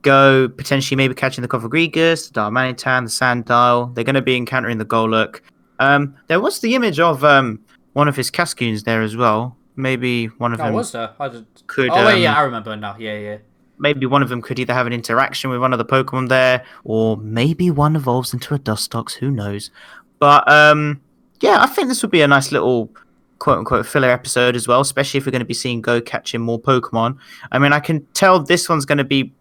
Go potentially maybe catching the Cofagrigus, the Darmanitan, the Sandile. They're going to be encountering the Golurk. There was the image of one of his Cascoons there as well. Maybe one of them was there? could... I remember now. Yeah. Maybe one of them could either have an interaction with one of the Pokemon there, or maybe one evolves into a Dustox, who knows. But, I think this would be a nice little quote-unquote filler episode as well, especially if we're going to be seeing Go catching more Pokemon. I mean, I can tell this one's going to be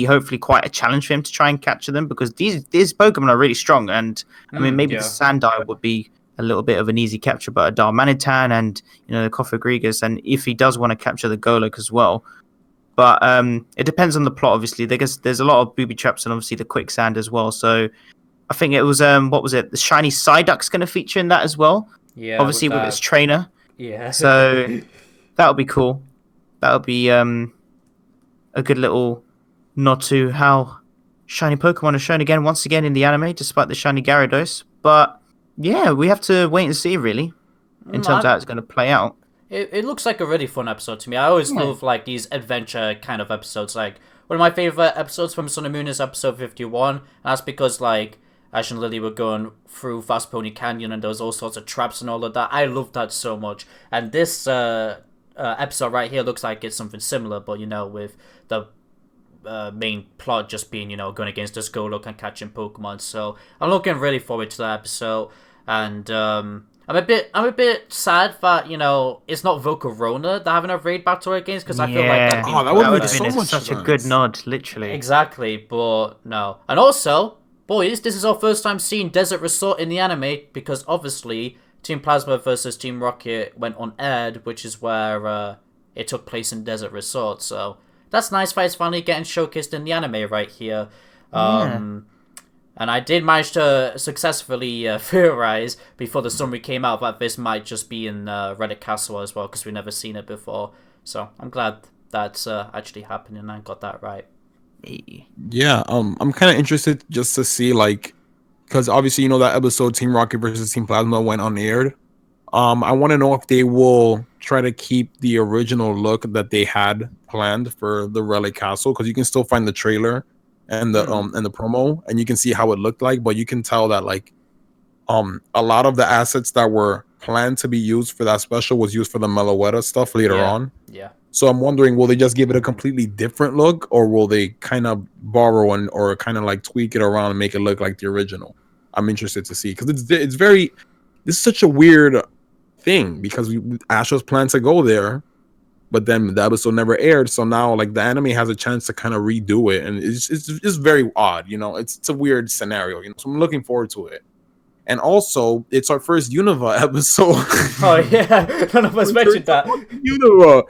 hopefully quite a challenge for him to try and capture them, because these Pokemon are really strong, and, the Sandile would be a little bit of an easy capture, but a Darmanitan and, the Cofagrigus, and if he does want to capture the Golurk as well. But it depends on the plot, obviously. There's a lot of booby traps and obviously the quicksand as well. So I think it was, the shiny Psyduck's going to feature in that as well. Yeah. Obviously with its trainer. Yeah. So that would be cool. That would be a good little nod to how shiny Pokemon are shown once again in the anime, despite the shiny Gyarados. But yeah, we have to wait and see, really, in terms of how it's going to play out. It looks like a really fun episode to me. I always love like these adventure kind of episodes. Like one of my favorite episodes from Sun and Moon is episode 51. And that's because like Ash and Lily were going through Fast Pony Canyon and there was all sorts of traps and all of that. I love that so much. And this episode right here looks like it's something similar, but with the main plot just being going against this Golurk and catching Pokemon. So I'm looking really forward to that episode. And I'm a bit sad that it's not Volcarona they're having a raid battle against, because I feel like that would have been such a good nod, literally. Exactly, but no. And also, boys, this is our first time seeing Desert Resort in the anime, because obviously Team Plasma versus Team Rocket went on aired, which is where it took place in Desert Resort. So that's nice that it's finally getting showcased in the anime right here. And I did manage to successfully theorize before the summary came out that this might just be in Reddit Castle as well, because we've never seen it before. So I'm glad that's actually happening and I got that right. Yeah, I'm kind of interested just to see, like, because obviously that episode Team Rocket versus Team Plasma went unaired. I want to know if they will try to keep the original look that they had planned for the Relic Castle, because you can still find the trailer and the promo, and you can see how it looked like, but you can tell that like a lot of the assets that were planned to be used for that special was used for the Meloetta stuff later on. Yeah. So I'm wondering, will they just give it a completely different look, or will they kind of borrow or kind of like tweak it around and make it look like the original? I'm interested to see, because this is such a weird thing, because Ash was planned to go there, but then the episode never aired, so now like the anime has a chance to kind of redo it, and it's very odd, it's a weird scenario, so I'm looking forward to it. And also, it's our first Unova episode. Oh yeah, none of us mentioned that. Unova.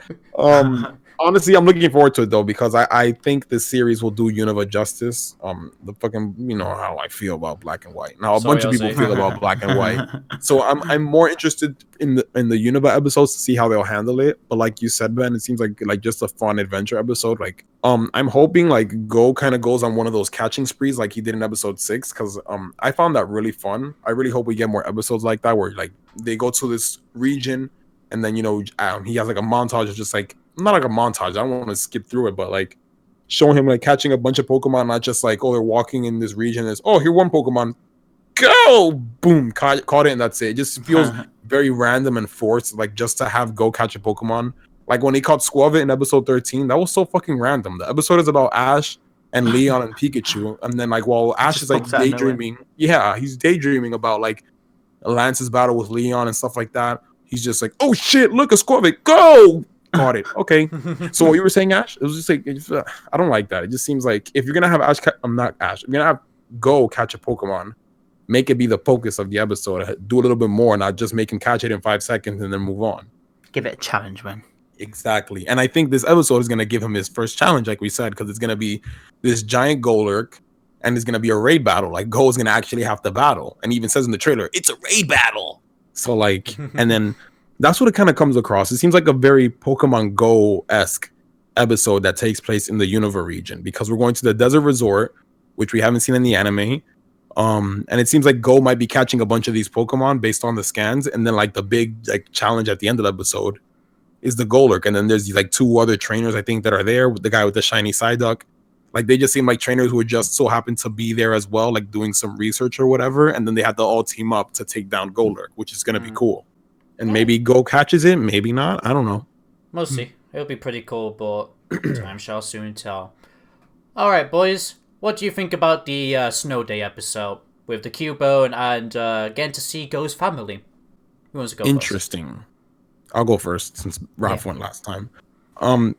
Honestly, I'm looking forward to it though because I think this series will do Unova justice. The fucking how I feel about Black and White. Now a bunch of people feel about Black and White, so I'm more interested in the Unova episodes to see how they'll handle it. But like you said, Ben, it seems like just a fun adventure episode. Like I'm hoping like Go kind of goes on one of those catching sprees like he did in episode 6 because I found that really fun. I really hope we get more episodes like that where like they go to this region and then he has like a montage of just like. Not like a montage. I don't want to skip through it, but like showing him like catching a bunch of Pokemon, not just like, oh, they're walking in this region. It's here one Pokemon, go, boom, caught it, and that's it. It just feels very random and forced, like just to have Go catch a Pokemon. Like when he caught Squavit in episode 13, that was so fucking random. The episode is about Ash and Leon and Pikachu, and then like while Ash is like daydreaming, he's daydreaming about like Lance's battle with Leon and stuff like that. He's just like, oh shit, look, a Squavit, go. Caught it. Okay. So what you were saying, Ash? It was just like I don't like that. It just seems like if you're gonna have I'm not Ash. If you're gonna have Go catch a Pokemon, make it be the focus of the episode. Do a little bit more, not just make him catch it in 5 seconds and then move on. Give it a challenge, man. Exactly. And I think this episode is gonna give him his first challenge, like we said, because it's gonna be this giant Golurk, and it's gonna be a raid battle. Like Go is gonna actually have to battle, and he even says in the trailer, "It's a raid battle." So like, and then. That's what it kind of comes across. It seems like a very Pokemon Go-esque episode that takes place in the Unova region because we're going to the desert resort, which we haven't seen in the anime. And it seems like Go might be catching a bunch of these Pokemon based on the scans. And then like the big like challenge at the end of the episode is the Golurk. And then there's these like 2 other trainers I think that are there. The guy with the shiny Psyduck. Like they just seem like trainers who would just so happen to be there as well, like doing some research or whatever. And then they have to all team up to take down Golurk, which is going to be cool. And maybe Go catches it, maybe not. I don't know. We'll see. It'll be pretty cool, but time shall soon tell. Alright, boys. What do you think about the Snow Day episode with the Cubone and getting to see Go's family? Who wants to go Interesting. First? I'll go first since Ralph went last time.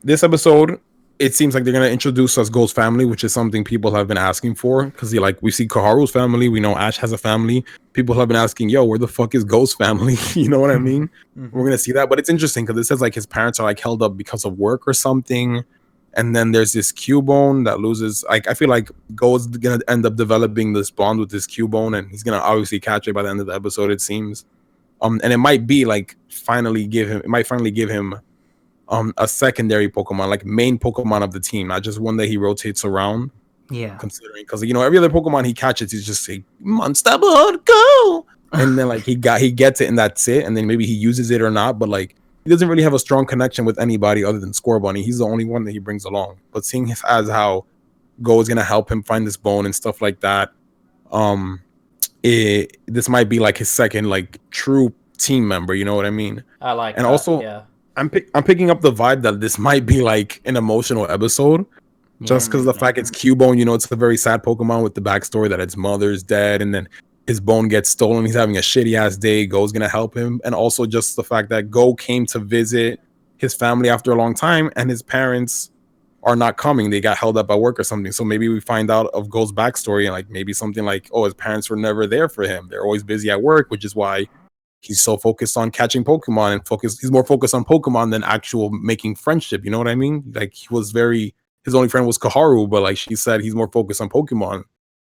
This episode, it seems like they're going to introduce us Go's family, which is something people have been asking for. Because we see Koharu's family. We know Ash has a family. People have been asking, yo, where the fuck is Go's family? You know what I mean? We're going to see that. But it's interesting because it says like his parents are like held up because of work or something. And then there's this Cubone that loses. Like I feel like Go's going to end up developing this bond with this Cubone. And he's going to obviously catch it by the end of the episode, it seems. And it might be like finally give him a secondary Pokemon, like main Pokemon of the team, not just one that he rotates around. Yeah. Considering, because every other Pokemon he catches, he's just say Monster Board, go, and then like he gets it and that's it, and then maybe he uses it or not, but like he doesn't really have a strong connection with anybody other than Scorbunny. He's the only one that he brings along. But seeing as how Go is gonna help him find this bone and stuff like that, this might be like his second like true team member. You know what I mean? I like. And that, also, yeah. I'm picking up the vibe that this might be like an emotional episode, just because of the fact it's Cubone. It's a very sad Pokemon with the backstory that its mother's dead, and then his bone gets stolen. He's having a shitty ass day. Go's gonna help him, and also just the fact that Go came to visit his family after a long time, and his parents are not coming. They got held up at work or something. So maybe we find out of Go's backstory, and like maybe something like, oh, his parents were never there for him. They're always busy at work, which is why he's so focused on catching Pokemon and he's more focused on Pokemon than actual making friendship. You know what I mean? Like his only friend was Koharu, but like she said, he's more focused on Pokemon.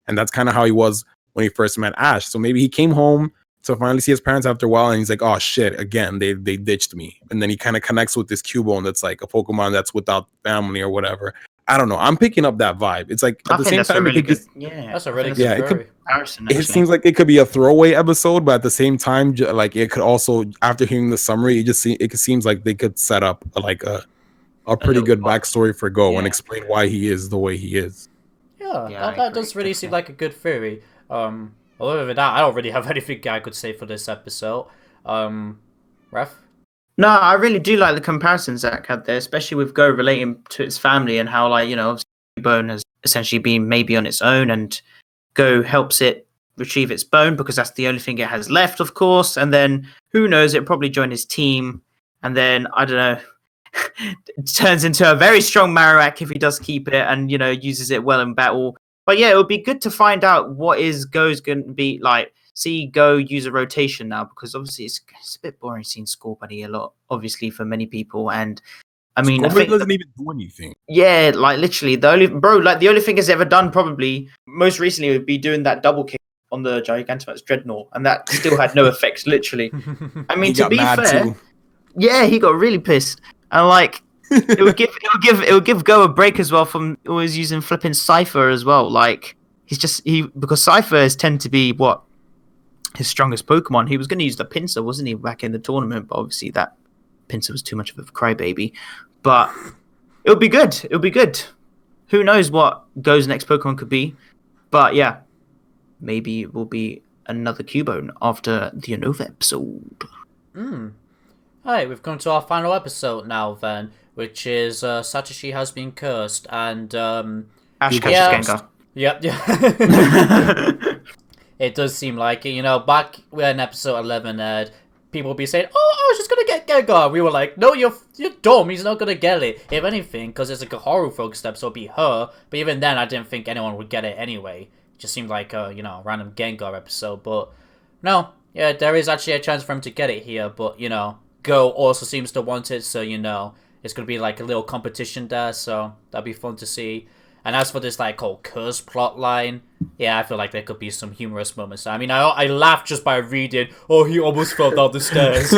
And that's kind of how he was when he first met Ash. So maybe he came home to finally see his parents after a while and he's like, oh shit, again, they ditched me. And then he kind of connects with this Cubone that's like a Pokemon that's without family or whatever. I don't know. I'm picking up that vibe. It's like at the same time, that's a really good comparison. It seems like it could be a throwaway episode, but at the same time, like it could also, after hearing the summary, it seems like they could set up like a pretty good backstory for Go and explain why he is the way he is. Yeah, that does really seem like a good theory. Other than that, I don't really have anything I could say for this episode. Ref? No, I really do like the comparisons Zach had there, especially with Go relating to its family and how, like, obviously Bone has essentially been maybe on its own and Go helps it retrieve its bone because that's the only thing it has left, of course. And then, who knows, it'll probably join his team. And then, I don't know, it turns into a very strong Marowak if he does keep it and, uses it well in battle. But yeah, it would be good to find out what is Go's going to be like. See Go use a rotation now because obviously it's a bit boring seeing Scorbunny a lot, obviously for many people, and I mean, I Scorpion think doesn't even do anything. yeah, like literally the only thing he's ever done probably most recently would be doing that double kick on the Gigantamax Dreadnought, and that still had no effects. Literally, I mean, He to got be mad fair, too. yeah, he got really pissed, and like it would give Go a break as well from always using flipping Cypher as well. Like because Cyphers tend to be what his strongest Pokemon. He was going to use the Pinsir, wasn't he, back in the tournament? But obviously that Pinsir was too much of a crybaby. But it'll be good. It'll be good. Who knows what Go's next Pokemon could be? But yeah, maybe it will be another Cubone after the Unova episode. Alright, we've come to our final episode now then, which is Satoshi has been cursed, and Ash catches Gengar. Yep, yeah. It does seem like it. You know, back when episode 11 aired, people would be saying, "Oh, Ash is gonna get Gengar." We were like, "No, you're dumb. He's not gonna get it. If anything, because it's like a horror-focused episode, it'd be her." But even then, I didn't think anyone would get it anyway. It just seemed like a random Gengar episode. But no, yeah, there is actually a chance for him to get it here. But Go also seems to want it, so it's gonna be like a little competition there. So that'd be fun to see. And as for this whole curse plot line, yeah, I feel like there could be some humorous moments. I mean, I laughed just by reading, "Oh, he almost fell down the stairs."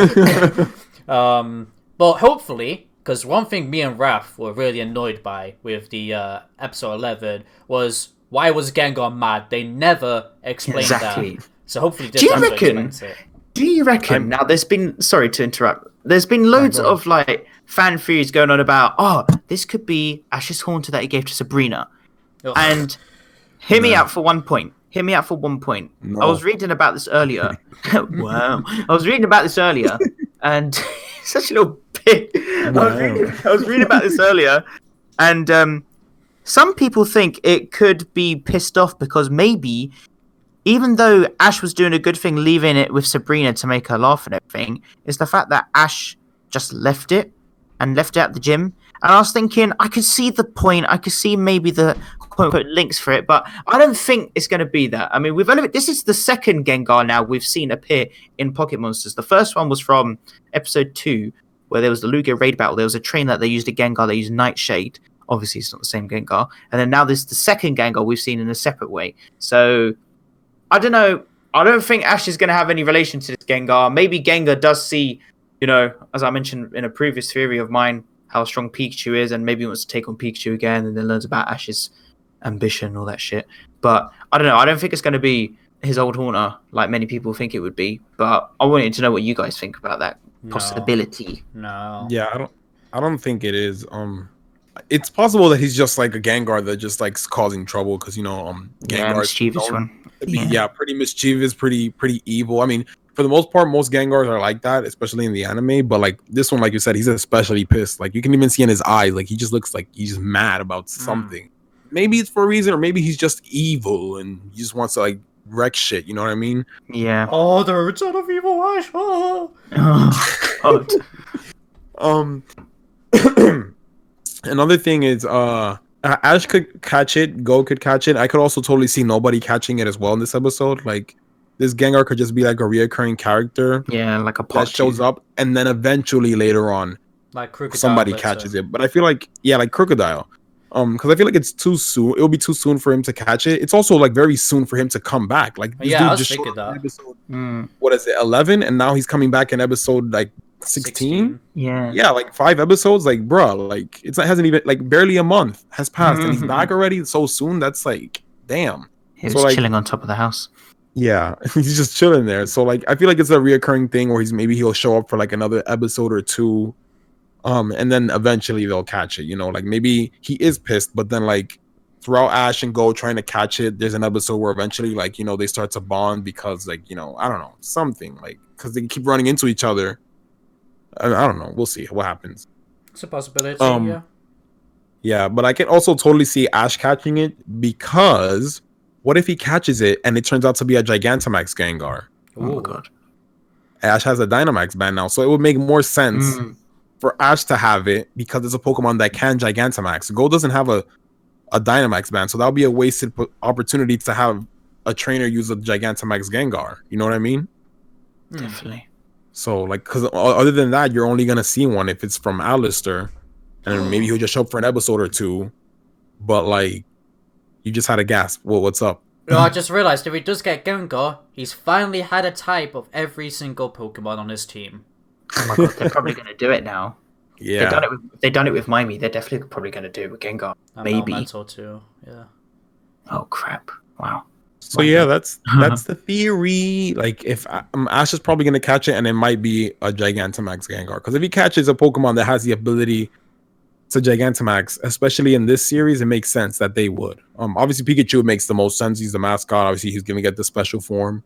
But hopefully, because one thing me and Raph were really annoyed by with the episode 11 was, why was Gengar mad? They never explained that. So hopefully this episode explains it. Do you reckon? Now, sorry to interrupt. There's been loads of fan theories going on about, this could be Ash's Haunter that he gave to Sabrina. Ugh. And hear me out for one point. No. I was reading about this earlier. Wow. I was reading about this earlier, and such a little pig. Wow. I was reading about this earlier, and some people think it could be pissed off because maybe, even though Ash was doing a good thing leaving it with Sabrina to make her laugh and everything, it's the fact that Ash just left it at the gym. And I was thinking, I could see the point. I could see maybe the quote-unquote links for it, but I don't think it's going to be that. I mean, this is the second Gengar now we've seen appear in Pocket Monsters. The first one was from episode 2, where there was the Lugia raid battle. There was a train that they used a Gengar, they used Nightshade. Obviously, it's not the same Gengar. And then now there's the second Gengar we've seen in a separate way. So I don't know. I don't think Ash is going to have any relation to this Gengar. Maybe Gengar does see, as I mentioned in a previous theory of mine, how strong Pikachu is, and maybe he wants to take on Pikachu again, and then learns about Ash's ambition and all that shit. But I don't know. I don't think it's going to be his old Haunter like many people think it would be. But I wanted to know what you guys think about that possibility. No. Yeah, I don't think it is. It's possible that he's just like a Gengar that just likes causing trouble because Gengar mischievous one. Pretty mischievous, pretty evil. I mean, for the most part, most Gengars are like that, especially in the anime. But like this one, like you said, he's especially pissed. Like you can even see in his eyes, like he just looks like he's just mad about something. Maybe it's for a reason, or maybe he's just evil and he just wants to like wreck shit. You know what I mean? Yeah. Oh, the return of evil Ash. Another thing is, Ash could catch it, Go could catch it. I could also totally see nobody catching it as well in this episode. Like, this Gengar could just be like a reoccurring character. Yeah, like a that shows up, and then eventually later on, like Crocodile, somebody catches it. But I feel like, like Crocodile. Because I feel like it's too soon. It'll be too soon for him to catch it. It's also like very soon for him to come back. Like this dude just showed up in episode, what is it, 11, and now he's coming back in episode like 16. Yeah, like 5 episodes. Like, bruh, like hasn't even like barely a month has passed, and he's back already so soon. That's like, damn. He was chilling on top of the house. Yeah, he's just chilling there. So like, I feel like it's a reoccurring thing where he'll show up for like another episode or 2. And then eventually they'll catch it, like maybe he is pissed, but then like throughout Ash and Go trying to catch it, there's an episode where eventually like, they start to bond because like, I don't know, something like, because they keep running into each other. I don't know. We'll see what happens. It's a possibility. Yeah, but I can also totally see Ash catching it, because what if he catches it and it turns out to be a Gigantamax Gengar? Oh my god. Ash has a Dynomax band now, so it would make more sense for Ash to have it because it's a Pokemon that can Gigantamax. Go doesn't have a Dynamax band, so that would be a wasted opportunity to have a trainer use a Gigantamax Gengar. You know what I mean? Definitely. So, like, because other than that, you're only gonna see one if it's from Alistair, and maybe he'll just show up for an episode or two. But like, you just had a gasp. Well, what's up? No, I just realized if he does get Gengar, he's finally had a type of every single Pokemon on his team. Oh my god, they're probably going to do it now. Yeah, They've done it with Mimey. They're definitely probably going to do it with Gengar. And Maybe. Elemental too. Yeah. Oh crap! Wow. so yeah, that's the theory. Like, if Ash is probably gonna catch it, and it might be a Gigantamax Gengar, because if he catches a Pokemon that has the ability to Gigantamax, especially in this series, it makes sense that they would. Obviously Pikachu makes the most sense. He's the mascot. Obviously, he's gonna get the special form.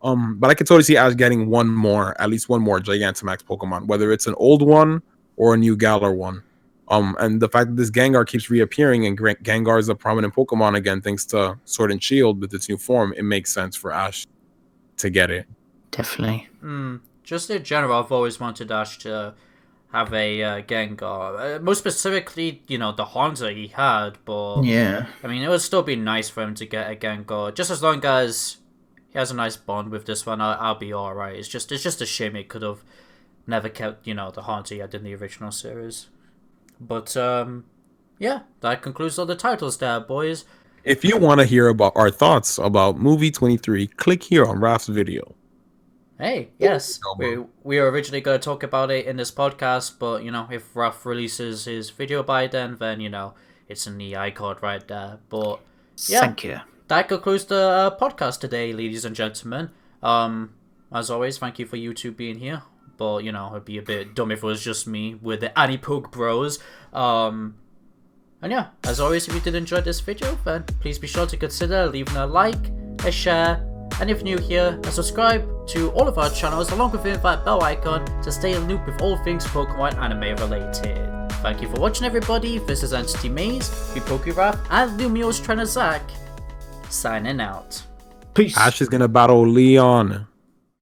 But I could totally see Ash getting at least one more Gigantamax Pokemon, whether it's an old one or a new Galar one. And the fact that this Gengar keeps reappearing and Gengar is a prominent Pokemon again, thanks to Sword and Shield with its new form, it makes sense for Ash to get it. Definitely. Just in general, I've always wanted Ash to have a Gengar. Most specifically, the Haunter he had, but Yeah. I mean, it would still be nice for him to get a Gengar. Just as long as he has a nice bond with this one, I'll be alright. It's just a shame it could have never kept, the Haunter he had in the original series. But, yeah, that concludes all the titles there, boys. If you want to hear about our thoughts about movie 23, click here on Raf's video. Hey, yes, we were originally going to talk about it in this podcast, but, if Raf releases his video by then, it's in the iCard right there. But, yeah, Thank you. that concludes the podcast today, ladies and gentlemen. As always, thank you for you two being here. But, it'd be a bit dumb if it was just me with the Anipoke bros. And yeah, as always, if you did enjoy this video, then please be sure to consider leaving a like, a share, and if new here, a subscribe to all of our channels along with that bell icon to stay in loop with all things Pokemon anime related. Thank you for watching, everybody. This is Entity Maze, Pokéraf, and Lumio's Trainer Zach, signing out. Peace. Ash is gonna battle Leon.